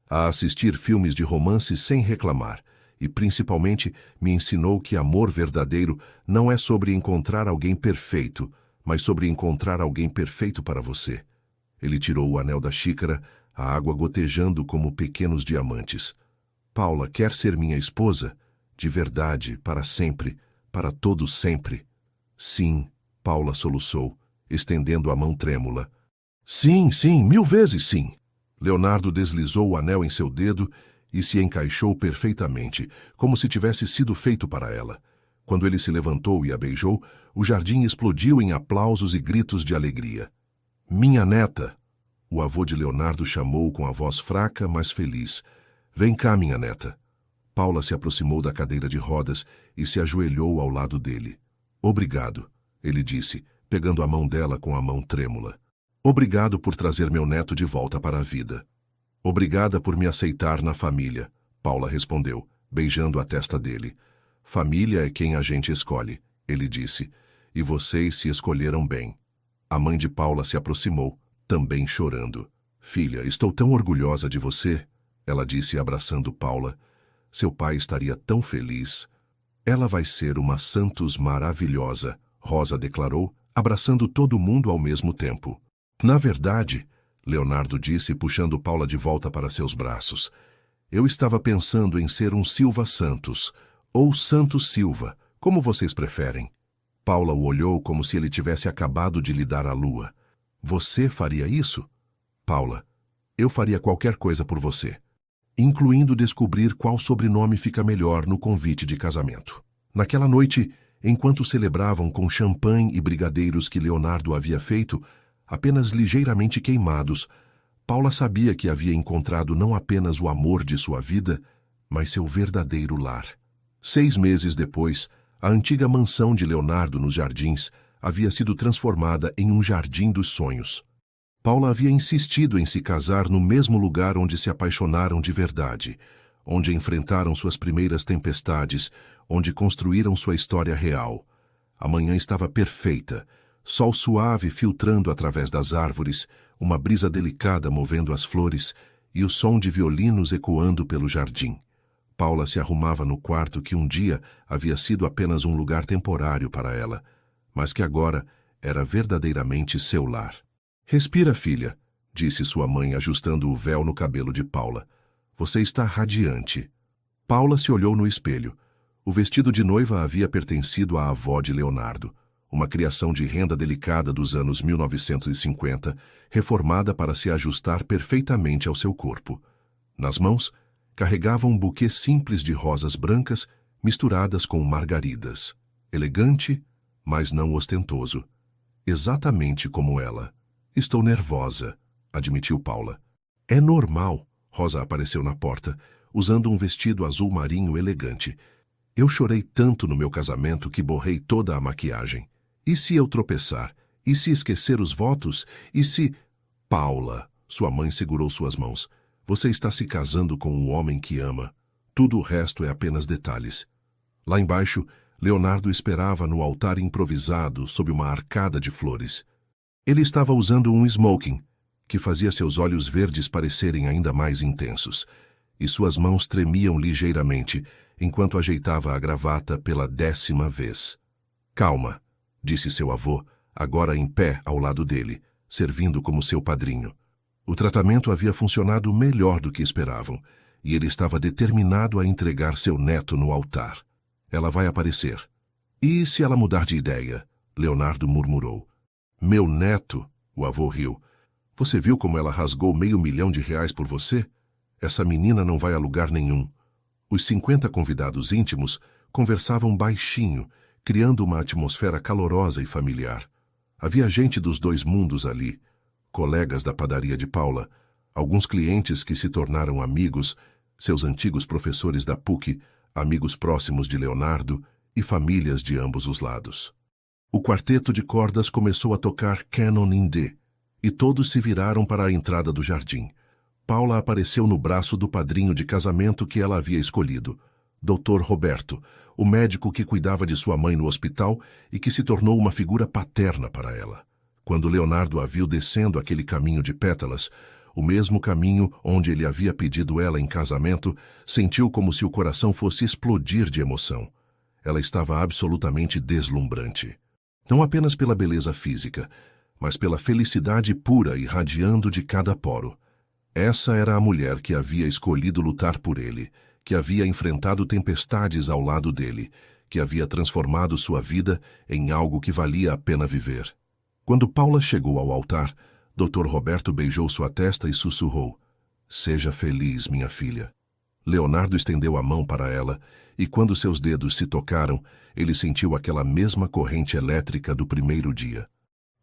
A assistir filmes de romance sem reclamar. E, principalmente, me ensinou que amor verdadeiro não é sobre encontrar alguém perfeito, mas sobre encontrar alguém perfeito para você. Ele tirou o anel da xícara, a água gotejando como pequenos diamantes. Paula quer ser minha esposa? De verdade, para sempre, para todo sempre. Sim, Paula soluçou, estendendo a mão trêmula. Sim, sim, 1000 vezes sim. Leonardo deslizou o anel em seu dedo e se encaixou perfeitamente, como se tivesse sido feito para ela. Quando ele se levantou e a beijou, o jardim explodiu em aplausos e gritos de alegria. Minha neta! O avô de Leonardo chamou com a voz fraca, mas feliz. Vem cá, minha neta. Paula se aproximou da cadeira de rodas e se ajoelhou ao lado dele. Obrigado, ele disse, pegando a mão dela com a mão trêmula. Obrigado por trazer meu neto de volta para a vida. Obrigada por me aceitar na família, Paula respondeu, beijando a testa dele. Família é quem a gente escolhe, ele disse, e vocês se escolheram bem. A mãe de Paula se aproximou, também chorando. Filha, estou tão orgulhosa de você, ela disse abraçando Paula. Seu pai estaria tão feliz. Ela vai ser uma Santos maravilhosa, Rosa declarou, abraçando todo mundo ao mesmo tempo. Na verdade, Leonardo disse, puxando Paula de volta para seus braços, eu estava pensando em ser um Silva Santos, ou Santos Silva, como vocês preferem. Paula o olhou como se ele tivesse acabado de lhe dar a lua. Você faria isso? Paula, eu faria qualquer coisa por você, incluindo descobrir qual sobrenome fica melhor no convite de casamento. Naquela noite, enquanto celebravam com champanhe e brigadeiros que Leonardo havia feito, apenas ligeiramente queimados, Paula sabia que havia encontrado não apenas o amor de sua vida, mas seu verdadeiro lar. 6 meses depois, a antiga mansão de Leonardo nos Jardins havia sido transformada em um jardim dos sonhos. Paula havia insistido em se casar no mesmo lugar onde se apaixonaram de verdade, onde enfrentaram suas primeiras tempestades, onde construíram sua história real. A manhã estava perfeita, sol suave filtrando através das árvores, uma brisa delicada movendo as flores e o som de violinos ecoando pelo jardim. Paula se arrumava no quarto que um dia havia sido apenas um lugar temporário para ela, mas que agora era verdadeiramente seu lar. Respira, filha, disse sua mãe ajustando o véu no cabelo de Paula. Você está radiante. Paula se olhou no espelho. O vestido de noiva havia pertencido à avó de Leonardo, uma criação de renda delicada dos anos 1950, reformada para se ajustar perfeitamente ao seu corpo. Nas mãos, carregava um buquê simples de rosas brancas misturadas com margaridas. Elegante, mas não ostentoso. Exatamente como ela. Estou nervosa, admitiu Paula. É normal, Rosa apareceu na porta, usando um vestido azul marinho elegante. Eu chorei tanto no meu casamento que borrei toda a maquiagem. E se eu tropeçar? E se esquecer os votos? E se... Paula, sua mãe segurou suas mãos. Você está se casando com um homem que ama. Tudo o resto é apenas detalhes. Lá embaixo, Leonardo esperava no altar improvisado sob uma arcada de flores. Ele estava usando um smoking, que fazia seus olhos verdes parecerem ainda mais intensos, e suas mãos tremiam ligeiramente enquanto ajeitava a gravata pela 10ª vez. Calma, disse seu avô, agora em pé ao lado dele, servindo como seu padrinho. O tratamento havia funcionado melhor do que esperavam, e ele estava determinado a entregar seu neto no altar. Ela vai aparecer. E se ela mudar de ideia? Leonardo murmurou. Meu neto, o avô riu. Você viu como ela rasgou R$500 mil por você? Essa menina não vai a lugar nenhum. Os 50 convidados íntimos conversavam baixinho, criando uma atmosfera calorosa e familiar. Havia gente dos dois mundos ali, colegas da padaria de Paula, alguns clientes que se tornaram amigos, seus antigos professores da PUC, amigos próximos de Leonardo e famílias de ambos os lados. O quarteto de cordas começou a tocar Canon in D, e todos se viraram para a entrada do jardim. Paula apareceu no braço do padrinho de casamento que ela havia escolhido, Dr. Roberto, o médico que cuidava de sua mãe no hospital e que se tornou uma figura paterna para ela. Quando Leonardo a viu descendo aquele caminho de pétalas, o mesmo caminho onde ele havia pedido ela em casamento, sentiu como se o coração fosse explodir de emoção. Ela estava absolutamente deslumbrante. Não apenas pela beleza física, mas pela felicidade pura irradiando de cada poro. Essa era a mulher que havia escolhido lutar por ele, que havia enfrentado tempestades ao lado dele, que havia transformado sua vida em algo que valia a pena viver. Quando Paula chegou ao altar, Dr. Roberto beijou sua testa e sussurrou: "Seja feliz, minha filha." Leonardo estendeu a mão para ela, e quando seus dedos se tocaram, ele sentiu aquela mesma corrente elétrica do primeiro dia.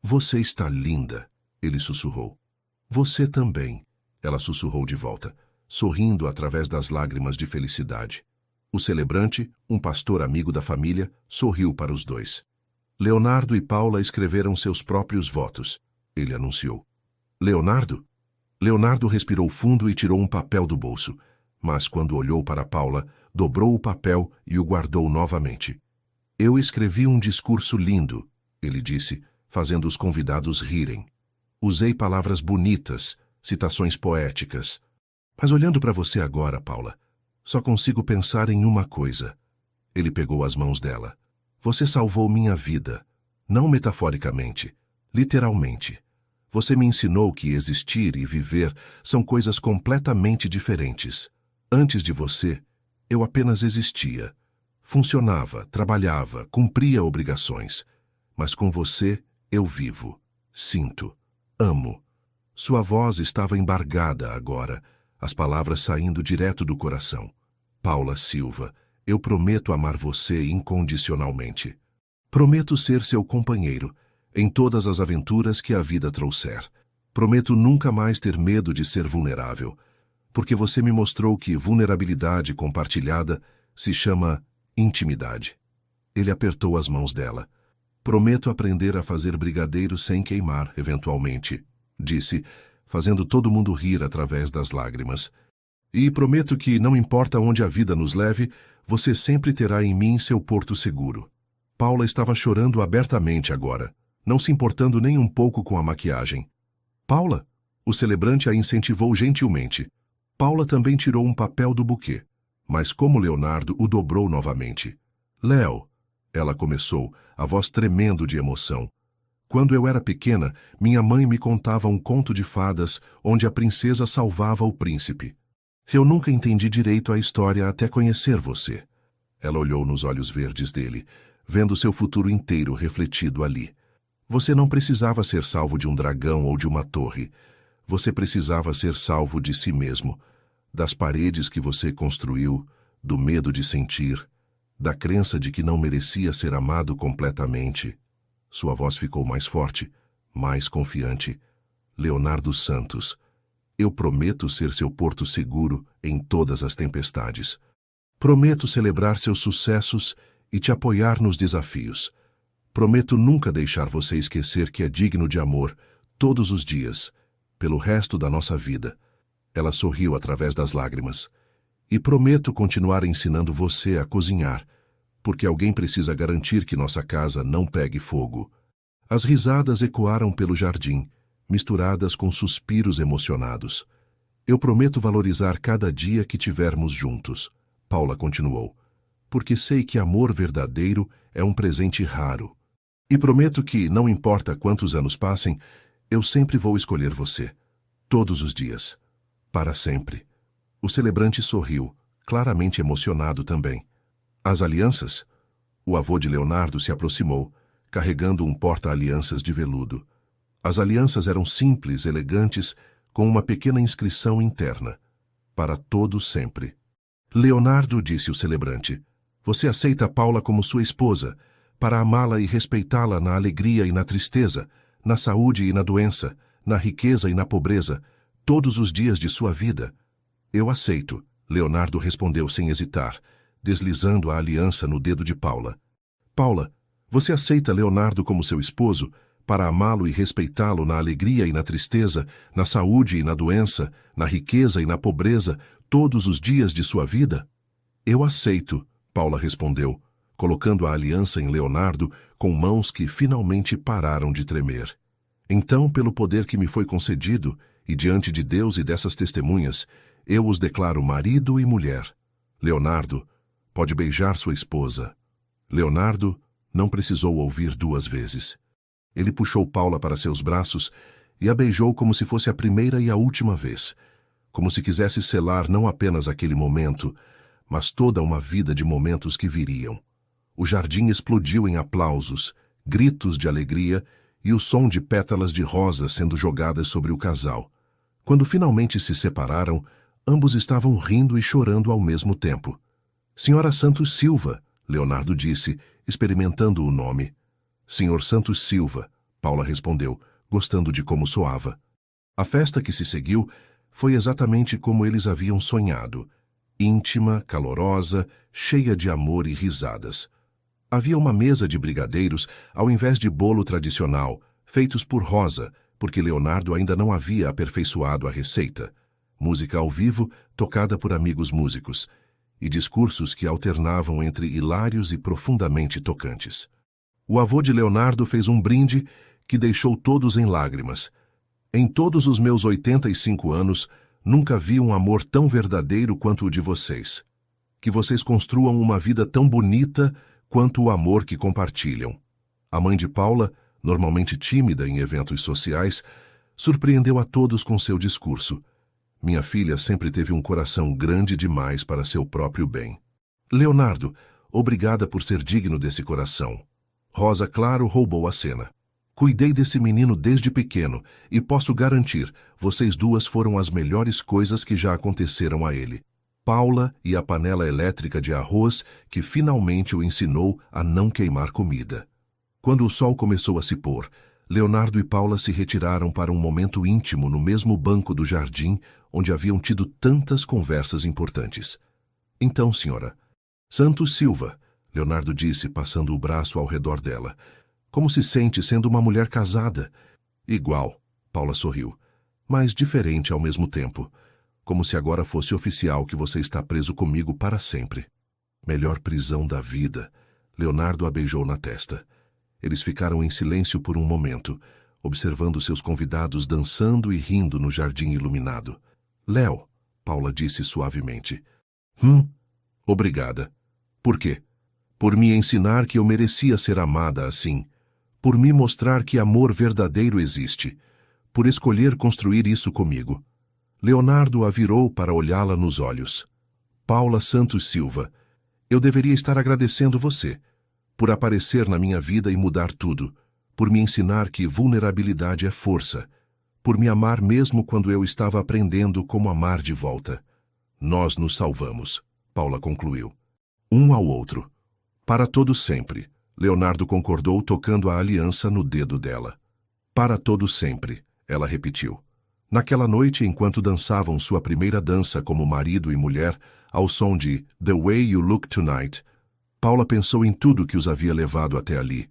"Você está linda," ele sussurrou. "Você também," ela sussurrou de volta, sorrindo através das lágrimas de felicidade. O celebrante, um pastor amigo da família, sorriu para os dois. Leonardo e Paula escreveram seus próprios votos, ele anunciou. "Leonardo?" Leonardo respirou fundo e tirou um papel do bolso, mas quando olhou para Paula, dobrou o papel e o guardou novamente. "Eu escrevi um discurso lindo," ele disse, fazendo os convidados rirem. "Usei palavras bonitas, citações poéticas. Mas olhando para você agora, Paula, só consigo pensar em uma coisa." Ele pegou as mãos dela. "Você salvou minha vida, não metaforicamente, literalmente. Você me ensinou que existir e viver são coisas completamente diferentes. Antes de você, eu apenas existia. Funcionava, trabalhava, cumpria obrigações. Mas com você, eu vivo, sinto, amo." Sua voz estava embargada agora, as palavras saindo direto do coração. "Paula Silva, eu prometo amar você incondicionalmente. Prometo ser seu companheiro em todas as aventuras que a vida trouxer. Prometo nunca mais ter medo de ser vulnerável, porque você me mostrou que vulnerabilidade compartilhada se chama intimidade." Ele apertou as mãos dela. "Prometo aprender a fazer brigadeiro sem queimar, eventualmente," disse, fazendo todo mundo rir através das lágrimas. "E prometo que, não importa onde a vida nos leve, você sempre terá em mim seu porto seguro." Paula estava chorando abertamente agora, não se importando nem um pouco com a maquiagem. "Paula?" O celebrante a incentivou gentilmente. Paula também tirou um papel do buquê, mas como Leonardo o dobrou novamente. "Léo," ela começou, a voz tremendo de emoção. "Quando eu era pequena, minha mãe me contava um conto de fadas onde a princesa salvava o príncipe. Eu nunca entendi direito a história até conhecer você." Ela olhou nos olhos verdes dele, vendo seu futuro inteiro refletido ali. "Você não precisava ser salvo de um dragão ou de uma torre. Você precisava ser salvo de si mesmo, das paredes que você construiu, do medo de sentir, da crença de que não merecia ser amado completamente." Sua voz ficou mais forte, mais confiante. "Leonardo Santos, eu prometo ser seu porto seguro em todas as tempestades. Prometo celebrar seus sucessos e te apoiar nos desafios. Prometo nunca deixar você esquecer que é digno de amor todos os dias, pelo resto da nossa vida." Ela sorriu através das lágrimas. "E prometo continuar ensinando você a cozinhar, porque alguém precisa garantir que nossa casa não pegue fogo." As risadas ecoaram pelo jardim, misturadas com suspiros emocionados. "Eu prometo valorizar cada dia que tivermos juntos," Paula continuou, "porque sei que amor verdadeiro é um presente raro. E prometo que, não importa quantos anos passem, eu sempre vou escolher você, todos os dias, para sempre." O celebrante sorriu, claramente emocionado também. "As alianças?" O avô de Leonardo se aproximou, carregando um porta-alianças de veludo. As alianças eram simples, elegantes, com uma pequena inscrição interna: "Para todo sempre." "Leonardo," disse o celebrante, "você aceita Paula como sua esposa, para amá-la e respeitá-la na alegria e na tristeza, na saúde e na doença, na riqueza e na pobreza, todos os dias de sua vida?" "Eu aceito," Leonardo respondeu sem hesitar, deslizando a aliança no dedo de Paula. "Paula, Você aceita Leonardo como seu esposo, para amá-lo e respeitá-lo na alegria e na tristeza, na saúde e na doença, na riqueza e na pobreza, todos os dias de sua vida? Eu aceito, Paula respondeu, colocando a aliança em Leonardo com mãos que finalmente pararam de tremer. Então, pelo poder que me foi concedido, e diante de Deus e dessas testemunhas, eu os declaro marido e mulher. Leonardo pode beijar sua esposa. Leonardo não precisou ouvir 2 vezes. Ele puxou Paula para seus braços e a beijou como se fosse a primeira e a última vez, como se quisesse selar não apenas aquele momento, mas toda uma vida de momentos que viriam. O jardim explodiu em aplausos, gritos de alegria e o som de pétalas de rosa sendo jogadas sobre o casal. Quando finalmente se separaram, ambos estavam rindo e chorando ao mesmo tempo. Senhora Santos Silva, Leonardo disse, experimentando o nome. Senhor Santos Silva, Paula respondeu, gostando de como soava. A festa que se seguiu foi exatamente como eles haviam sonhado. Íntima, calorosa, cheia de amor e risadas. Havia uma mesa de brigadeiros ao invés de bolo tradicional, feitos por Rosa, porque Leonardo ainda não havia aperfeiçoado a receita. Música ao vivo, tocada por amigos músicos, e discursos que alternavam entre hilários e profundamente tocantes. O avô de Leonardo fez um brinde que deixou todos em lágrimas. Em todos os meus 85 anos, nunca vi um amor tão verdadeiro quanto o de vocês. Que vocês construam uma vida tão bonita quanto o amor que compartilham. A mãe de Paula, normalmente tímida em eventos sociais, surpreendeu a todos com seu discurso. Minha filha sempre teve um coração grande demais para seu próprio bem. Leonardo, obrigada por ser digno desse coração. Rosa, claro, roubou a cena. Cuidei desse menino desde pequeno e posso garantir, vocês duas foram as melhores coisas que já aconteceram a ele. Paula e a panela elétrica de arroz que finalmente o ensinou a não queimar comida. Quando o sol começou a se pôr, Leonardo e Paula se retiraram para um momento íntimo no mesmo banco do jardim onde haviam tido tantas conversas importantes. Então, senhora. Santos Silva, Leonardo disse, passando o braço ao redor dela. Como se sente sendo uma mulher casada? Igual, Paula sorriu, mas diferente ao mesmo tempo. Como se agora fosse oficial que você está preso comigo para sempre. Melhor prisão da vida. Leonardo a beijou na testa. Eles ficaram em silêncio por um momento, observando seus convidados dançando e rindo no jardim iluminado. Léo, Paula disse suavemente. Obrigada. Por quê? Por me ensinar que eu merecia ser amada assim. Por me mostrar que amor verdadeiro existe. Por escolher construir isso comigo. Leonardo a virou para olhá-la nos olhos. Paula Santos Silva, eu deveria estar agradecendo você, por aparecer na minha vida e mudar tudo, por me ensinar que vulnerabilidade é força, por me amar mesmo quando eu estava aprendendo como amar de volta. Nós nos salvamos, Paula concluiu. Um ao outro. Para todo sempre, Leonardo concordou tocando a aliança no dedo dela. Para todo sempre, ela repetiu. Naquela noite, enquanto dançavam sua primeira dança como marido e mulher, ao som de The Way You Look Tonight, Paula pensou em tudo que os havia levado até ali.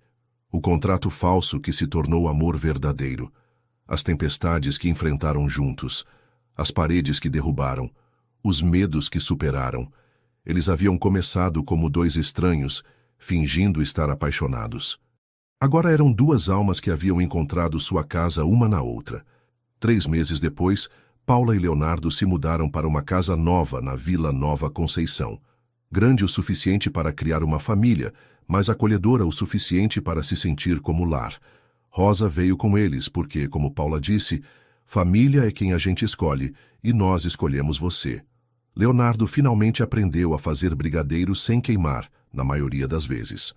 O contrato falso que se tornou amor verdadeiro. As tempestades que enfrentaram juntos. As paredes que derrubaram. Os medos que superaram. Eles haviam começado como 2 estranhos, fingindo estar apaixonados. Agora eram 2 almas que haviam encontrado sua casa uma na outra. 3 meses depois, Paula e Leonardo se mudaram para uma casa nova na Vila Nova Conceição. Grande o suficiente para criar uma família, mas acolhedora o suficiente para se sentir como lar. Rosa veio com eles porque, como Paula disse, família é quem a gente escolhe e nós escolhemos você. Leonardo finalmente aprendeu a fazer brigadeiro sem queimar, na maioria das vezes.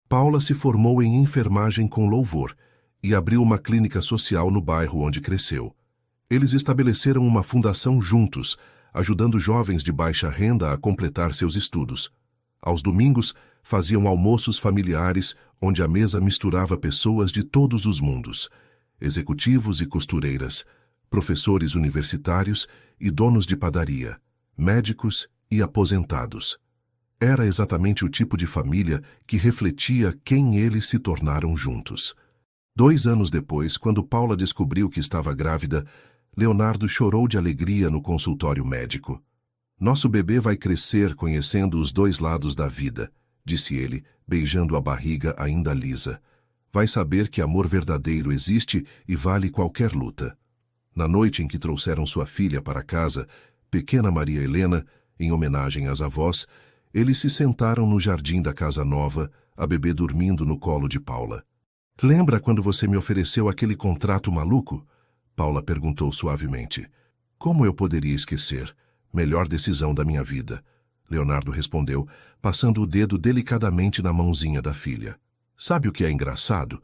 Paula se formou em enfermagem com louvor e abriu uma clínica social no bairro onde cresceu. Eles estabeleceram uma fundação juntos, ajudando jovens de baixa renda a completar seus estudos. Aos domingos, faziam almoços familiares onde a mesa misturava pessoas de todos os mundos, executivos e costureiras, professores universitários e donos de padaria, médicos e aposentados. Era exatamente o tipo de família que refletia quem eles se tornaram juntos. 2 anos depois, quando Paula descobriu que estava grávida, Leonardo chorou de alegria no consultório médico. Nosso bebê vai crescer conhecendo os 2 lados da vida, disse ele, beijando a barriga ainda lisa. Vai saber que amor verdadeiro existe e vale qualquer luta. Na noite em que trouxeram sua filha para casa, pequena Maria Helena, em homenagem às avós, eles se sentaram no jardim da casa nova, a bebê dormindo no colo de Paula. Lembra quando você me ofereceu aquele contrato maluco? Paula perguntou suavemente. Como eu poderia esquecer? Melhor decisão da minha vida. Leonardo respondeu, passando o dedo delicadamente na mãozinha da filha. Sabe o que é engraçado?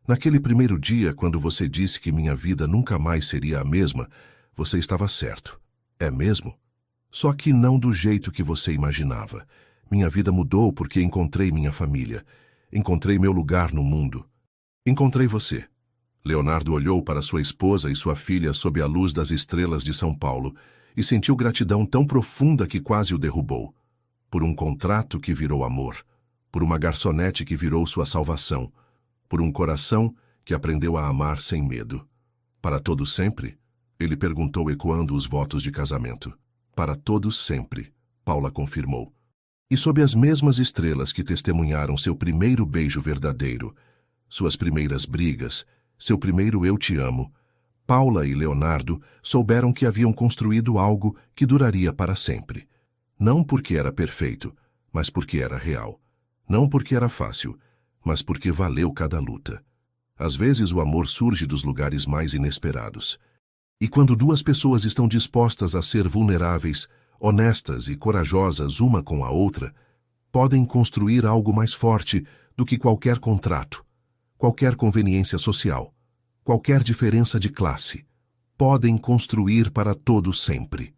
Naquele primeiro dia, quando você disse que minha vida nunca mais seria a mesma, você estava certo. É mesmo? Só que não do jeito que você imaginava. Minha vida mudou porque encontrei minha família. Encontrei meu lugar no mundo. Encontrei você. Leonardo olhou para sua esposa e sua filha sob a luz das estrelas de São Paulo e sentiu gratidão tão profunda que quase o derrubou. Por um contrato que virou amor. Por uma garçonete que virou sua salvação, por um coração que aprendeu a amar sem medo. Para todos sempre? Ele perguntou ecoando os votos de casamento. Para todos sempre, Paula confirmou. E sob as mesmas estrelas que testemunharam seu primeiro beijo verdadeiro, suas primeiras brigas, seu primeiro eu te amo, Paula e Leonardo souberam que haviam construído algo que duraria para sempre. Não porque era perfeito, mas porque era real. Não porque era fácil, mas porque valeu cada luta. Às vezes o amor surge dos lugares mais inesperados. E quando 2 pessoas estão dispostas a ser vulneráveis, honestas e corajosas uma com a outra, podem construir algo mais forte do que qualquer contrato, qualquer conveniência social, qualquer diferença de classe. Podem construir para todo sempre.